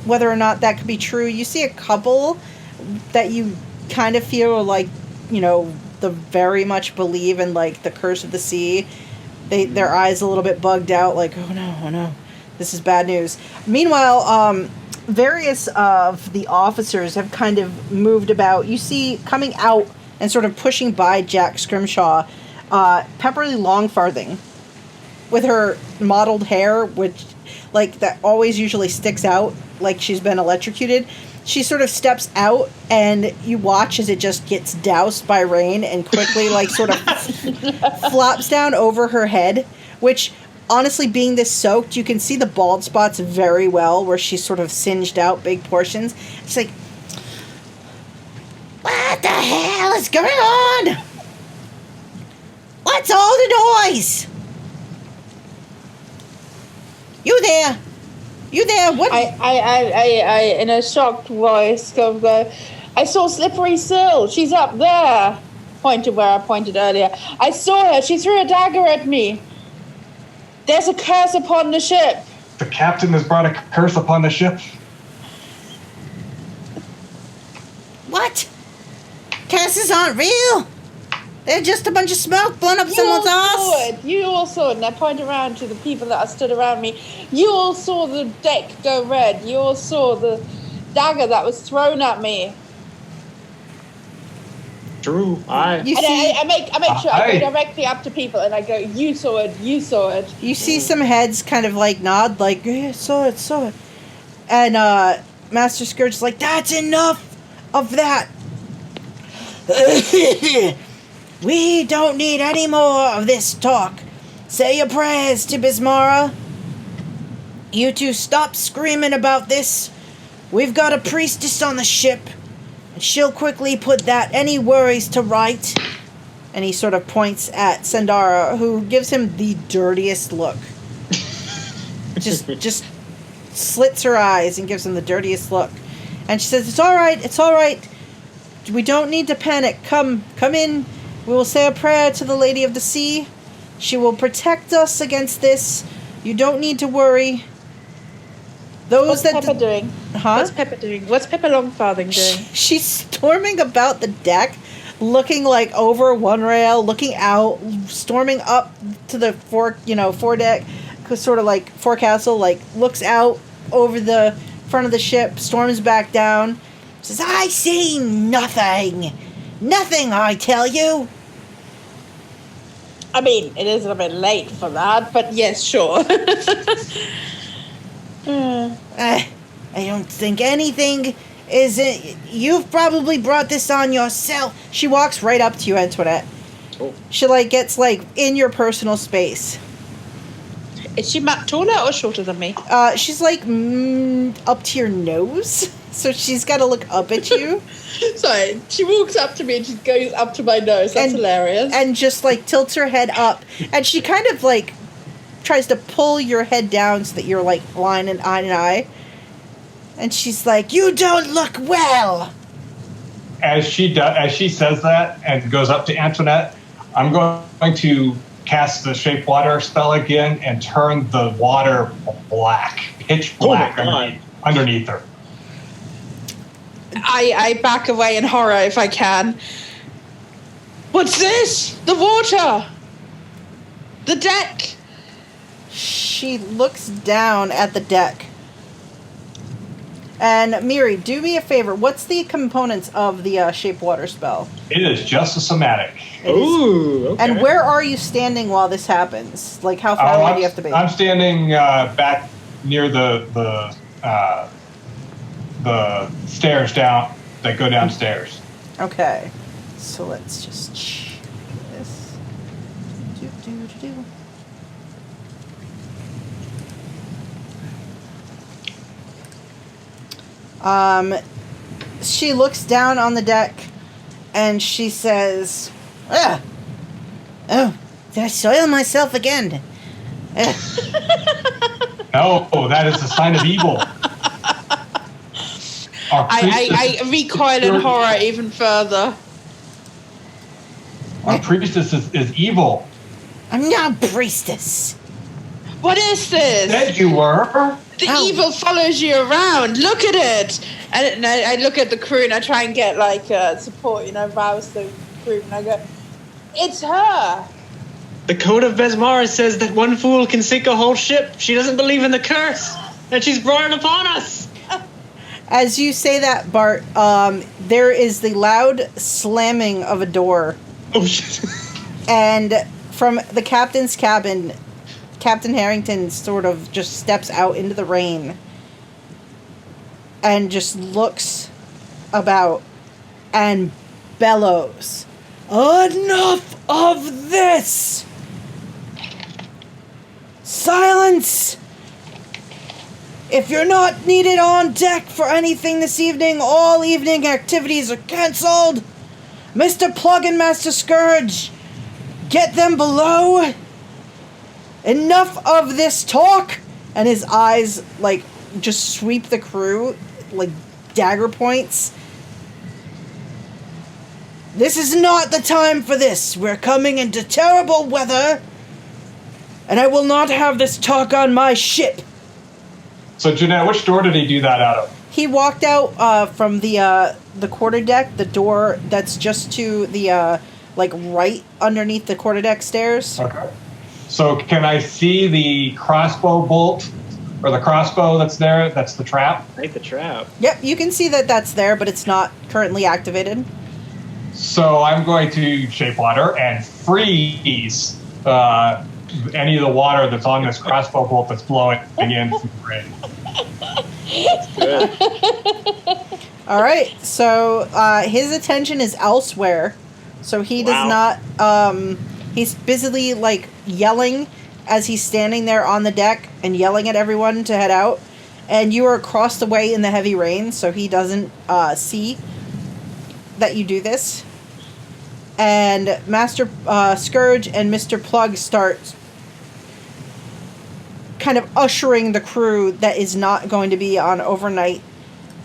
whether or not that could be true. You see a couple that you kind of feel like, the very much believe in, like, the curse of the sea. Their eyes a little bit bugged out, like, oh no, this is bad news. Meanwhile, various of the officers have kind of moved about. You see, coming out and sort of pushing by Jack Scrimshaw, Pepperly Longfarthing, with her mottled hair, which, like, that always usually sticks out, like she's been electrocuted. She sort of steps out, and you watch as it just gets doused by rain and quickly, like, sort of flops down over her head, which honestly, being this soaked, you can see the bald spots very well where she's sort of singed out big portions. She's like, what the hell is going on? What's all the noise? You there? You there? What? I in a shocked voice, go, I saw Slippery Sill. She's up there. Pointed where I pointed earlier. I saw her. She threw a dagger at me. There's a curse upon the ship. The captain has brought a curse upon the ship. What? Curses aren't real. They're just a bunch of smoke blown up someone's ass. You all saw it. And I point around to the people that are stood around me. You all saw the deck go red. You all saw the dagger that was thrown at me. True. I make sure I go directly up to people and I go, you saw it, you saw it. You see some heads kind of like nod, like, yeah, saw it. And Master Scourge is like, that's enough of that. We don't need any more of this talk. Say your prayers to Bismara. You two stop screaming about this. We've got a priestess on the ship. And she'll quickly put any worries to right. And he sort of points at Sandara, who gives him the dirtiest look. just slits her eyes and gives him the dirtiest look. And she says, it's all right. We don't need to panic. Come in. We will say a prayer to the Lady of the Sea. She will protect us against this. You don't need to worry. What's Pepper doing? Huh? What's Pepper doing? What's Pepper Longfarthing doing? She's storming about the deck, looking like over one rail, looking out, storming up to the foredeck, sort of like forecastle, like looks out over the front of the ship, storms back down, says, I see nothing. Nothing, I tell you. I mean, it is a bit late for that, but yes, sure. I don't think anything is it. You've probably brought this on yourself. She walks right up to you, Antoinette. Oh. She gets in your personal space. Is she taller or shorter than me? She's up to your nose, so she's got to look up at you. Sorry, she walks up to me and she goes up to my nose. That's hilarious. And just tilts her head up, and she kind of tries to pull your head down so that you're line and eye. And she's like, "You don't look well." As she says that and goes up to Antoinette, I'm going to cast the Shape Water spell again and turn the water black, pitch black underneath her. I back away in horror if I can. What's this? The water! The deck! She looks down at the deck. And Miri, do me a favor. What's the components of the Shape Water spell? It is just a somatic. Ooh, okay. And where are you standing while this happens? How far away do you have to be? I'm standing back near the stairs down that go downstairs. Okay. So let's just check this. She looks down on the deck and she says, oh, did I soil myself again? No, that is a sign of evil. I recoil in horror even further. Our priestess is evil. I'm not a priestess. What is this? Said you were. The evil follows you around. Look at it. And I look at the crew and I try and get support, rouse the crew, and I go, it's her. The Code of Besmara says that one fool can sink a whole ship. She doesn't believe in the curse, and she's brought it upon us. As you say that, Bart, there is the loud slamming of a door. Oh, shit. And from the captain's cabin, Captain Harrington sort of just steps out into the rain and just looks about and bellows, "Enough of this! Silence! If you're not needed on deck for anything this evening, all evening activities are cancelled. Mr. Plug and Master Scourge, get them below. Enough of this talk. And his eyes, like, just sweep the crew, like dagger points. This is not the time for this. We're coming into terrible weather. And I will not have this talk on my ship. So, Jeanette, which door did he do that out of? He walked out from the quarterdeck, the door that's just to the, like, right underneath the quarterdeck stairs. Okay. So, can I see the crossbow bolt, or the crossbow that's there? That's the trap? I think the trap. Yep, you can see that that's there, but it's not currently activated. So, I'm going to shape water and freeze any of the water that's on this crossbow bolt that's blowing in from the rain. Good. All right, so his attention is elsewhere, so he does not. He's busily like yelling as he's standing there on the deck and yelling at everyone to head out. And you are across the way in the heavy rain, so he doesn't see that you do this. And Master Scourge and Mr. Plug start kind of ushering the crew that is not going to be on overnight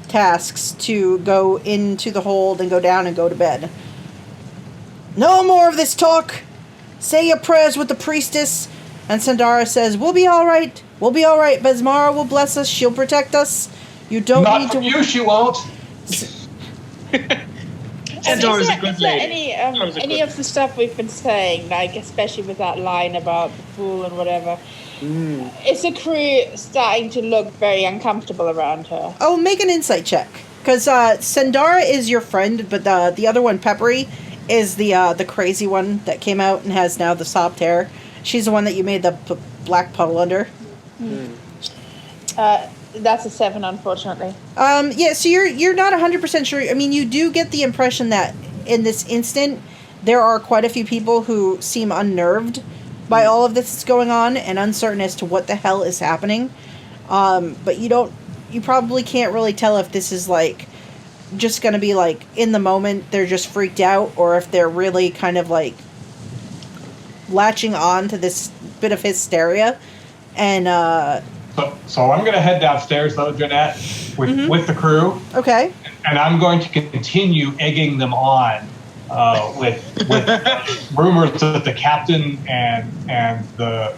tasks to go into the hold and go down and go to bed. No more of this talk. Say your prayers with the priestess. And Sandara says, we'll be all right. We'll be all right. Besmara will bless us. She'll protect us. You don't Not need from to... you, she won't. Sandara's a good lady. Any of the stuff we've been saying, like especially with that line about the fool and whatever, is the crew starting to look very uncomfortable around her? Oh, make an insight check. Because Sandara is your friend, but the other one, Peppery, is the crazy one that came out and has now the soft hair. She's the one that you made the black puddle under. That's a 7, unfortunately. Yeah, so you're not 100% sure. I mean, you do get the impression that in this instant, there are quite a few people who seem unnerved by all of this that's going on and uncertain as to what the hell is happening. But you probably can't really tell if this is like just going to be like in the moment they're just freaked out, or if they're really kind of like latching on to this bit of hysteria. And So I'm going to head downstairs, though, Jeanette, with the crew. Okay. And I'm going to continue egging them on with rumors that the captain and the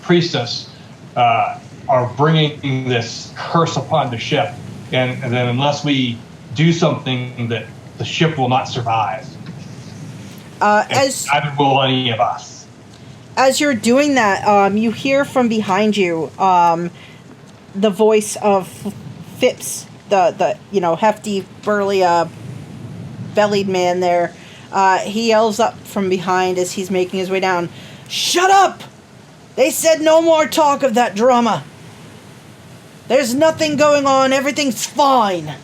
priestess are bringing this curse upon the ship. And then unless we do something, that the ship will not survive. Neither will any of us. As you're doing that, you hear from behind you the voice of Phipps, the hefty, burly, bellied man there. He yells up from behind as he's making his way down. Shut up! They said no more talk of that drama. There's nothing going on. Everything's fine.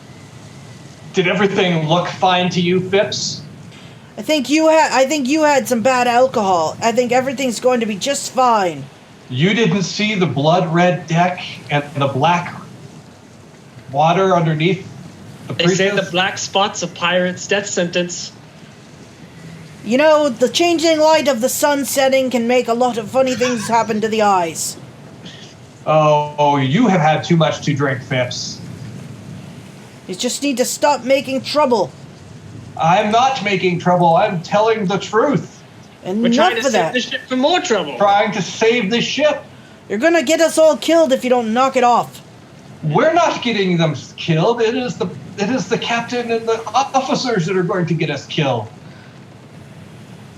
Did everything look fine to you, Phipps? I think you had some bad alcohol. I think everything's going to be just fine. You didn't see the blood-red deck and the black water underneath the They say priestess? the black spots of pirate's death sentence. You know, the changing light of the sun setting can make a lot of funny things happen to the eyes. Oh, you have had too much to drink, Phipps. You just need to stop making trouble. I'm not making trouble. I'm telling the truth. And We're trying enough to of save that. the ship from more trouble. Trying to save the ship. You're gonna get us all killed if you don't knock it off. We're not getting them killed. It is the captain and the officers that are going to get us killed.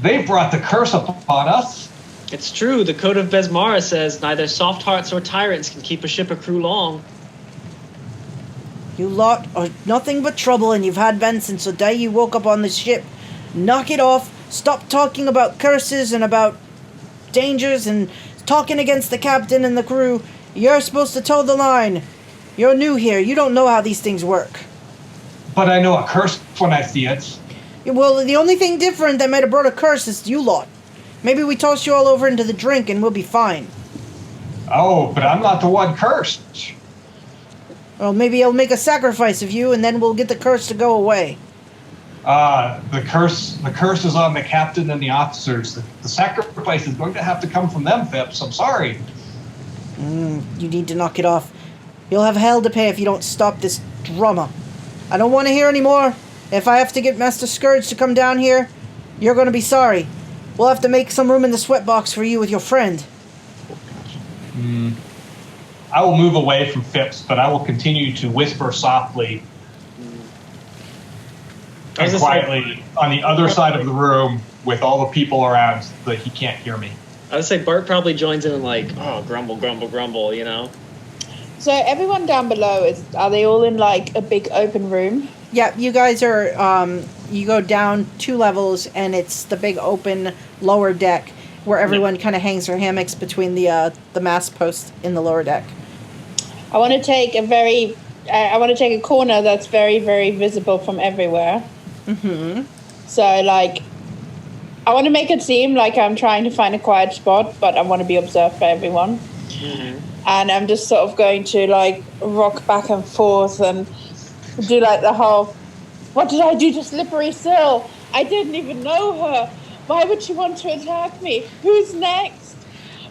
They brought the curse upon us. It's true. The Code of Besmara says neither soft hearts or tyrants can keep a ship or crew long. You lot are nothing but trouble, and you've had been since the day you woke up on this ship. Knock it off. Stop talking about curses and about dangers and talking against the captain and the crew. You're supposed to toe the line. You're new here. You don't know how these things work. But I know a curse when I see it. Well, the only thing different that might have brought a curse is you lot. Maybe we toss you all over into the drink and we'll be fine. Oh, but I'm not the one cursed. Well, maybe I'll make a sacrifice of you, and then we'll get the curse to go away. The curse is on the captain and the officers. The sacrifice is going to have to come from them, Phipps. I'm sorry. You need to knock it off. You'll have hell to pay if you don't stop this drama. I don't want to hear any more. If I have to get Master Scourge to come down here, you're going to be sorry. We'll have to make some room in the sweatbox for you with your friend. I will move away from Phipps, but I will continue to whisper softly and quietly on the other side of the room with all the people around so that he can't hear me. I would say Bart probably joins in and like, oh, grumble, grumble, grumble, you know? So everyone down below, are they all in like a big open room? Yeah, you guys are, you go down 2 levels, and it's the big open lower deck where everyone kind of hangs their hammocks between the mast post in the lower deck. I want to take a corner that's very, very visible from everywhere. Mm-hmm. So, like, I want to make it seem like I'm trying to find a quiet spot, but I want to be observed by everyone. Mm-hmm. And I'm just sort of going to, like, rock back and forth and do, like, the whole, what did I do to Slippery Sill? I didn't even know her. Why would she want to attack me? Who's next?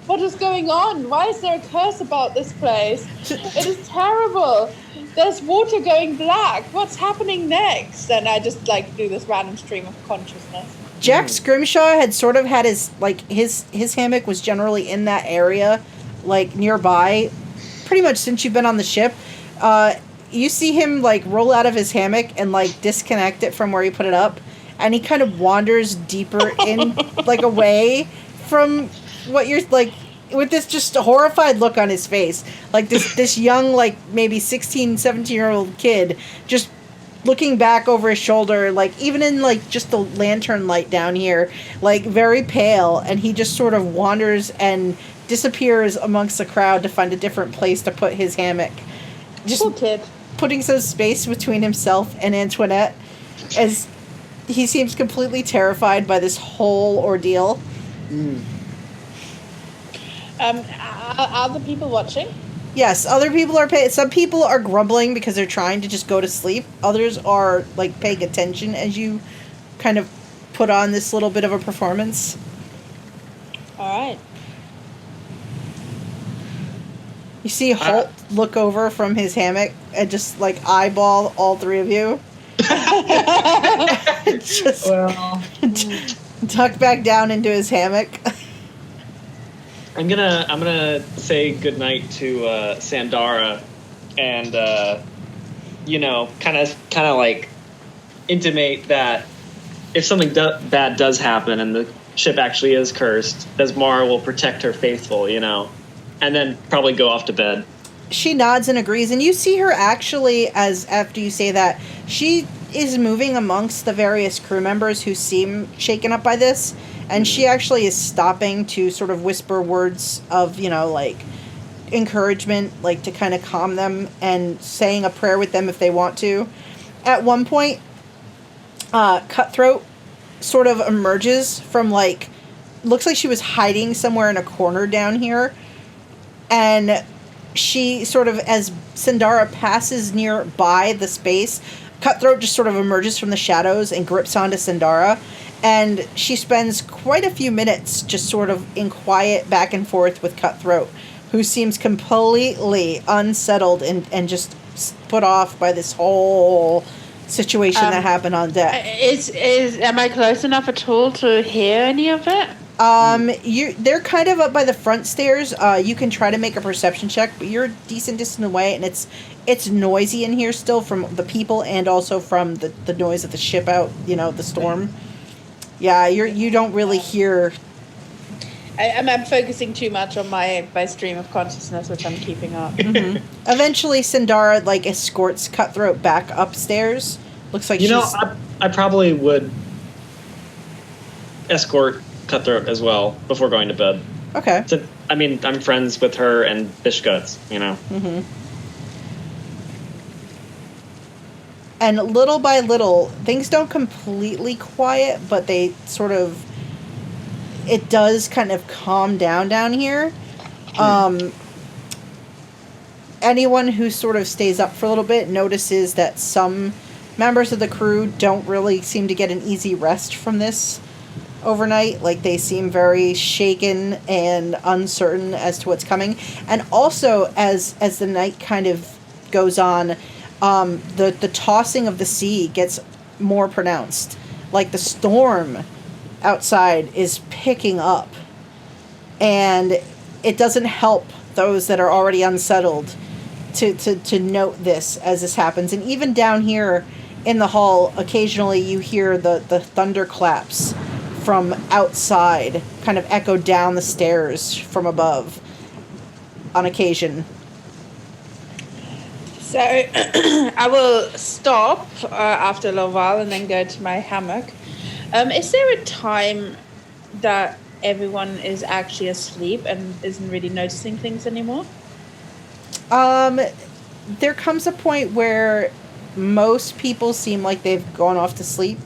What is going on? Why is there a curse about this place? It is terrible. There's water going black. What's happening next? And I just like do this random stream of consciousness. Jack Scrimshaw had sort of had his hammock was generally in that area, like nearby, pretty much since you've been on the ship. You see him like roll out of his hammock and like disconnect it from where he put it up, and he kind of wanders deeper in, like away from what you're like, with this just horrified look on his face, like this young, like maybe 16, 17-year-old kid just looking back over his shoulder, like even in like just the lantern light down here, like very pale, and he just sort of wanders and disappears amongst the crowd to find a different place to put his hammock. Just cool kid. Putting some space between himself and Antoinette, as he seems completely terrified by this whole ordeal. Are other people watching? Yes, other people are paying. Some people are grumbling because they're trying to just go to sleep. Others are like paying attention as you kind of put on this little bit of a performance. All right. You see Holt look over from his hammock and just like eyeball all 3 of you. Just tuck back down into his hammock. I'm gonna say goodnight to Sandara, and kind of like intimate that if something bad does happen and the ship actually is cursed, Desmara will protect her faithful, and then probably go off to bed. She nods and agrees, and you see her actually, as after you say that, she is moving amongst the various crew members who seem shaken up by this. And she actually is stopping to sort of whisper words of, like, encouragement, like, to kind of calm them, and saying a prayer with them if they want to. At one point, Cutthroat sort of emerges from, like, looks like she was hiding somewhere in a corner down here. And she sort of, as Sandara passes nearby the space, Cutthroat just sort of emerges from the shadows and grips onto Sandara. And she spends quite a few minutes just sort of in quiet back and forth with Cutthroat, who seems completely unsettled and just put off by this whole situation that happened on deck. Am I close enough at all to hear any of it? They're kind of up by the front stairs. You can try to make a perception check, but you're a decent distance away, and it's noisy in here still from the people and also from the noise of the ship out, the storm. Yeah, you don't really hear. I'm focusing too much on my stream of consciousness, which I'm keeping up. Mm-hmm. Eventually, Sandara escorts Cutthroat back upstairs. Looks like I probably would escort Cutthroat as well before going to bed. Okay. So, I'm friends with her and Fishguts, Mm-hmm. And little by little, things don't completely quiet, but they sort of, it does kind of calm down here. anyone who sort of stays up for a little bit notices that some members of the crew don't really seem to get an easy rest from this overnight. Like, they seem very shaken and uncertain as to what's coming. And also, as the night kind of goes on, the tossing of the sea gets more pronounced. Like, the storm outside is picking up. And it doesn't help those that are already unsettled to note this as this happens. And even down here in the hall, occasionally you hear the thunderclaps from outside kind of echo down the stairs from above on occasion. So I will stop after a little while and then go to my hammock. Is there a time that everyone is actually asleep and isn't really noticing things anymore? There comes a point where most people seem like they've gone off to sleep.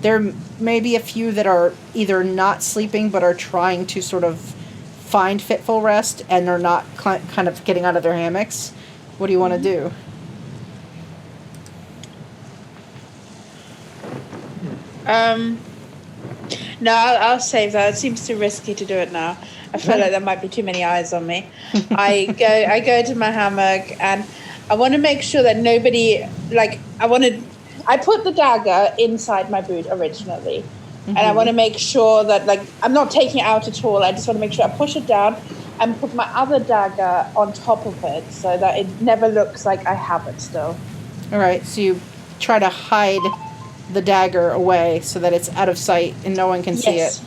There may be a few that are either not sleeping but are trying to sort of find fitful rest and are not kind of getting out of their hammocks. What do you want to do? No, I'll save that. It seems too risky to do it now. I feel like there might be too many eyes on me. I go to my hammock and I want to make sure that nobody, like, I put the dagger inside my boot originally. Mm-hmm. And I want to make sure that, like, I'm not taking it out at all. I just want to make sure I push it down and put my other dagger on top of it so that it never looks like I have it still. All right, so you try to hide the dagger away so that it's out of sight and no one can see it.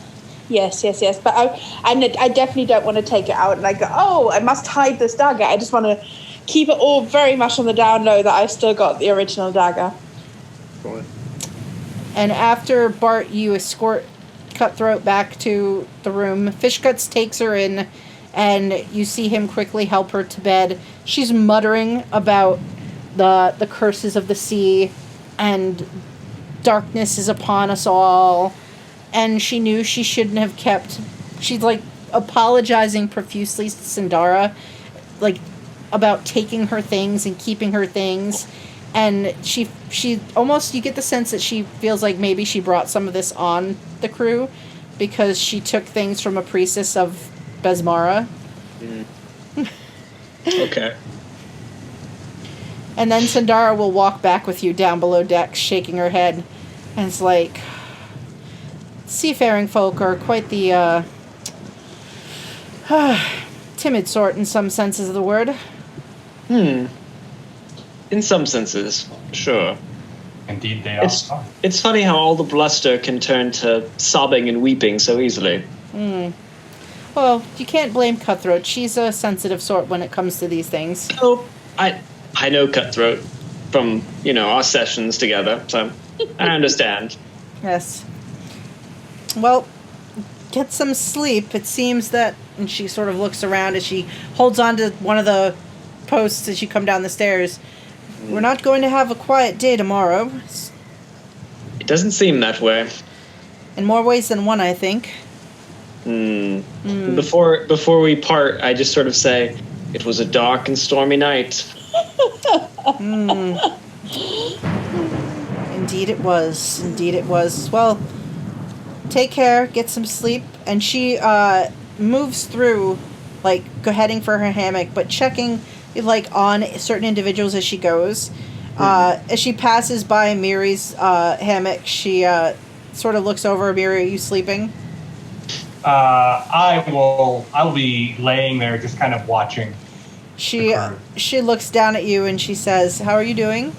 Yes. But I definitely don't want to take it out and like, oh, I must hide this dagger. I just want to keep it all very much on the down low that I've still got the original dagger. Go on. And after Bart, you escort Cutthroat back to the room. Fishguts takes her in, and you see him quickly help her to bed. She's muttering about the curses of the sea, and darkness is upon us all. And she knew she shouldn't have kept... She's, like, apologizing profusely to Sindara, like, about taking her things and keeping her things. And she almost, you get the sense that she feels like maybe she brought some of this on the crew because she took things from a priestess of Besmara. Okay. And then Sindara will walk back with you down below decks, shaking her head. And it's like, seafaring folk are quite the timid sort in some senses of the word. In some senses, sure. Indeed, they are. It's funny how all the bluster can turn to sobbing and weeping so easily. Well, you can't blame Cutthroat. She's a sensitive sort when it comes to these things. Oh, I know Cutthroat from, our sessions together, so I understand. Yes. Well, get some sleep. It seems that... And she sort of looks around as she holds on to one of the posts as you come down the stairs. We're not going to have a quiet day tomorrow. It doesn't seem that way. In more ways than one, I think. Before we part, I just sort of say, it was a dark and stormy night. Indeed it was. Indeed it was. Well, take care, get some sleep. And she moves through, like, heading for her hammock, but checking, like, on certain individuals as she goes. As she passes by Miri's hammock, she sort of looks over. Miri, are you sleeping? I'll be laying there just kind of watching. She looks down at you and she says, "How are you doing?"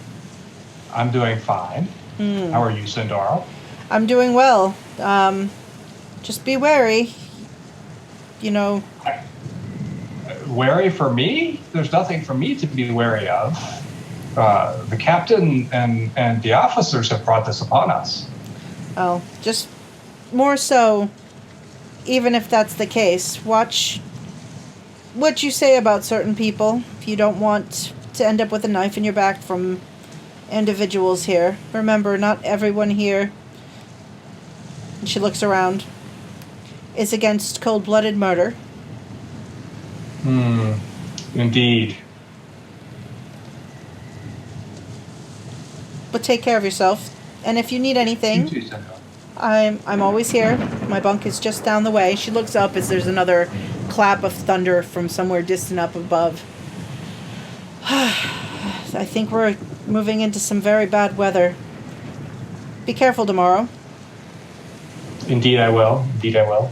I'm doing fine. How are you, Sindara? I'm doing well. Just be wary. Wary for me? There's nothing for me to be wary of. The captain and the officers have brought this upon us. Oh, just more so, even if that's the case, watch what you say about certain people if you don't want to end up with a knife in your back from individuals here. Remember, not everyone here, and she looks around, is against cold-blooded murder. Indeed. but take care of yourself. And if you need anything, You too, Senor. I'm always here. My bunk is just down the way. She looks up as there's another clap of thunder from somewhere distant up above. I think we're moving into some very bad weather. Be careful tomorrow. Indeed I will. Indeed I will.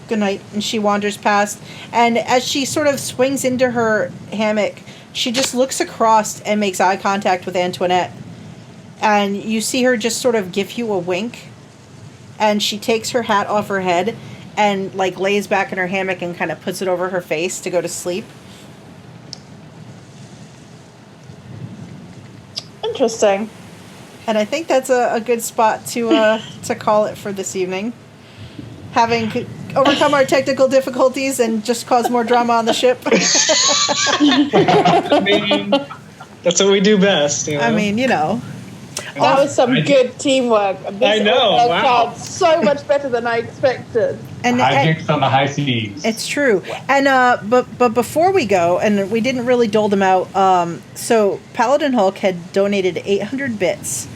Good night. And she wanders past. And as she sort of swings into her hammock, she just looks across and makes eye contact with Antoinette. And you see her just sort of give you a wink. And she takes her hat off her head and, like, lays back in her hammock and kind of puts it over her face to go to sleep. Interesting. And I think that's a good spot to call it for this evening. Having overcome our technical difficulties and just cause more drama on the ship. I mean, that's what we do best. You know? I mean, you know. That was some good teamwork. This I know, worked wow. out so much better than I expected. And Hijinks on the high seas. it's true. And but before we go, and we didn't really dole them out. So PaladinHulk had donated 800 bits.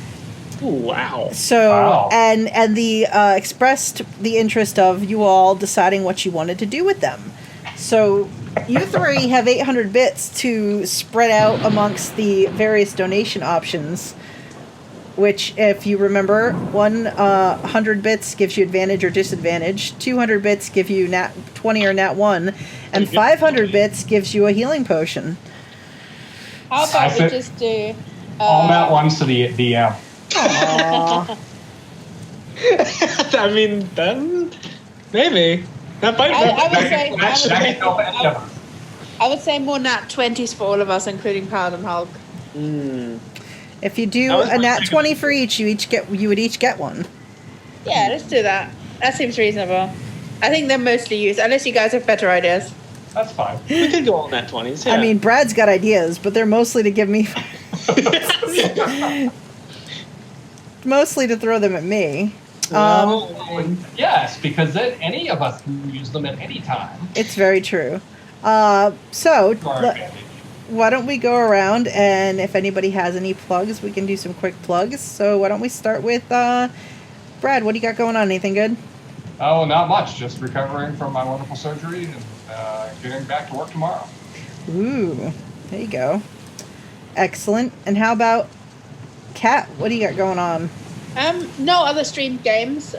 Ooh, wow. So Wow. and the expressed the interest of you all deciding what you wanted to do with them. So you three have 800 bits to spread out amongst the various donation options. Which, if you remember, 100 bits gives you advantage or disadvantage. 200 bits give you nat 20 or nat 1, and 500 bits gives you a healing potion. How I about we said- just do... All that ones to the DM. Aw. I mean, then maybe that might. I would say- That can help any of us. I would say more nat 20s for all of us, including PaladinHulk. If you do I was a nat thinking- 20 for each, you would each get one. Yeah, let's do that. That seems reasonable. I think they're mostly used, unless you guys have better ideas. That's fine. We could go on that 20s. Yeah. I mean, Brad's got ideas, but they're mostly to give me, mostly to throw them at me. Yes, because then any of us can use them at any time. It's very true. So, To our le- advantage. why don't we go around, and if anybody has any plugs, we can do some quick plugs. So why don't we start with Brad? What do you got going on? Anything good? Oh, not much. Just recovering from my wonderful surgery and getting back to work tomorrow. Ooh, there you go. Excellent. And how about Kat? What do you got going on? No other streamed games.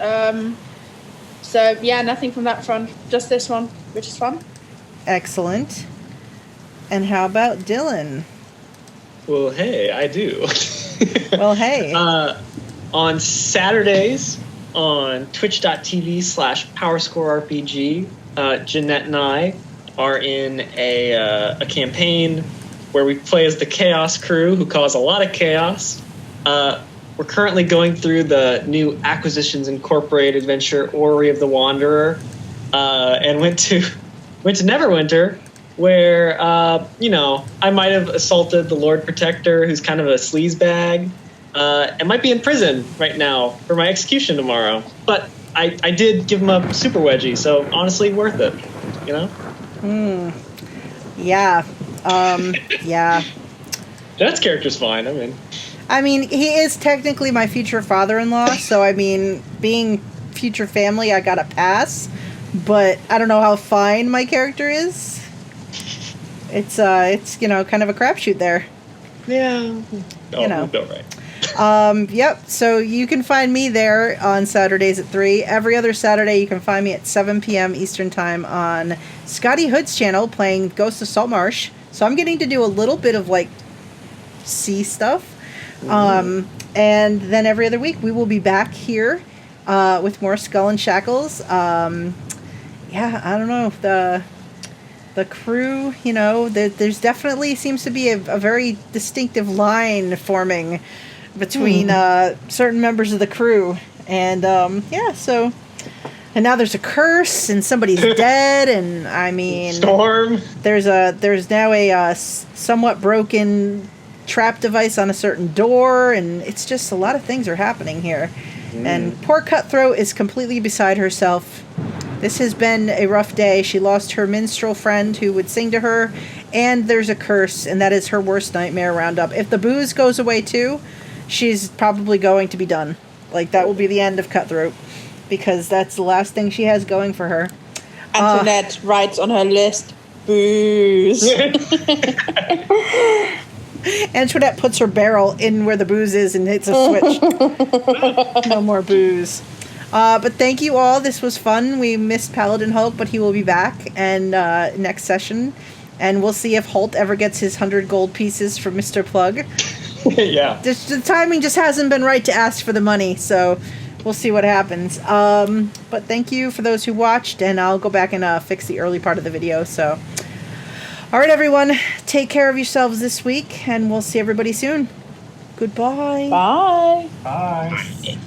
So yeah, nothing from that front. Just this one, which is fun. Excellent. And how about Dylan? Well, hey, I do. Well, hey. On Saturdays on twitch.tv/PowerscoreRPG, Jeanette and I are in a campaign where we play as the Chaos Crew, who cause a lot of chaos. We're currently going through the new Acquisitions Incorporated adventure, Orrery of the Wanderer, and went to Neverwinter, where I might have assaulted the Lord Protector, who's kind of a sleazebag, and might be in prison right now for my execution tomorrow. But I did give him a super wedgie, so honestly, worth it. You know. Yeah. Yeah. Jeanette's character's fine. I mean, he is technically my future father-in-law, so I mean, being future family, I got a pass. But I don't know how fine my character is. It's kind of a crapshoot there. Yeah. know. All right. Yep. So you can find me there on Saturdays at 3. Every other Saturday, you can find me at 7 p.m. Eastern Time on Scotty Hood's channel playing Ghost of Saltmarsh. So I'm getting to do a little bit of like sea stuff. And then every other week, we will be back here with more Skull and Shackles. Yeah, I don't know. The crew, there's definitely seems to be a very distinctive line forming between certain members of the crew. And, so... And now there's a curse, and somebody's dead, and, I mean... Storm. There's now a somewhat broken trap device on a certain door, and it's just a lot of things are happening here. And poor Cutthroat is completely beside herself. This has been a rough day. She lost her minstrel friend who would sing to her, and there's a curse, and that is her worst nightmare roundup. If the booze goes away too, she's probably going to be done. Like, that will be the end of Cutthroat, because that's the last thing she has going for her. Antoinette writes on her list, booze. Antoinette puts her barrel in where the booze is and hits a switch. No more booze. But thank you all. This was fun. We missed PaladinHulk, but he will be back and next session. And we'll see if Holt ever gets his 100 gold pieces from Mr. Plug. Yeah. The timing just hasn't been right to ask for the money, so we'll see what happens. But thank you for those who watched, and I'll go back and fix the early part of the video. So, all right, everyone, take care of yourselves this week, and we'll see everybody soon. Goodbye. Bye. Bye.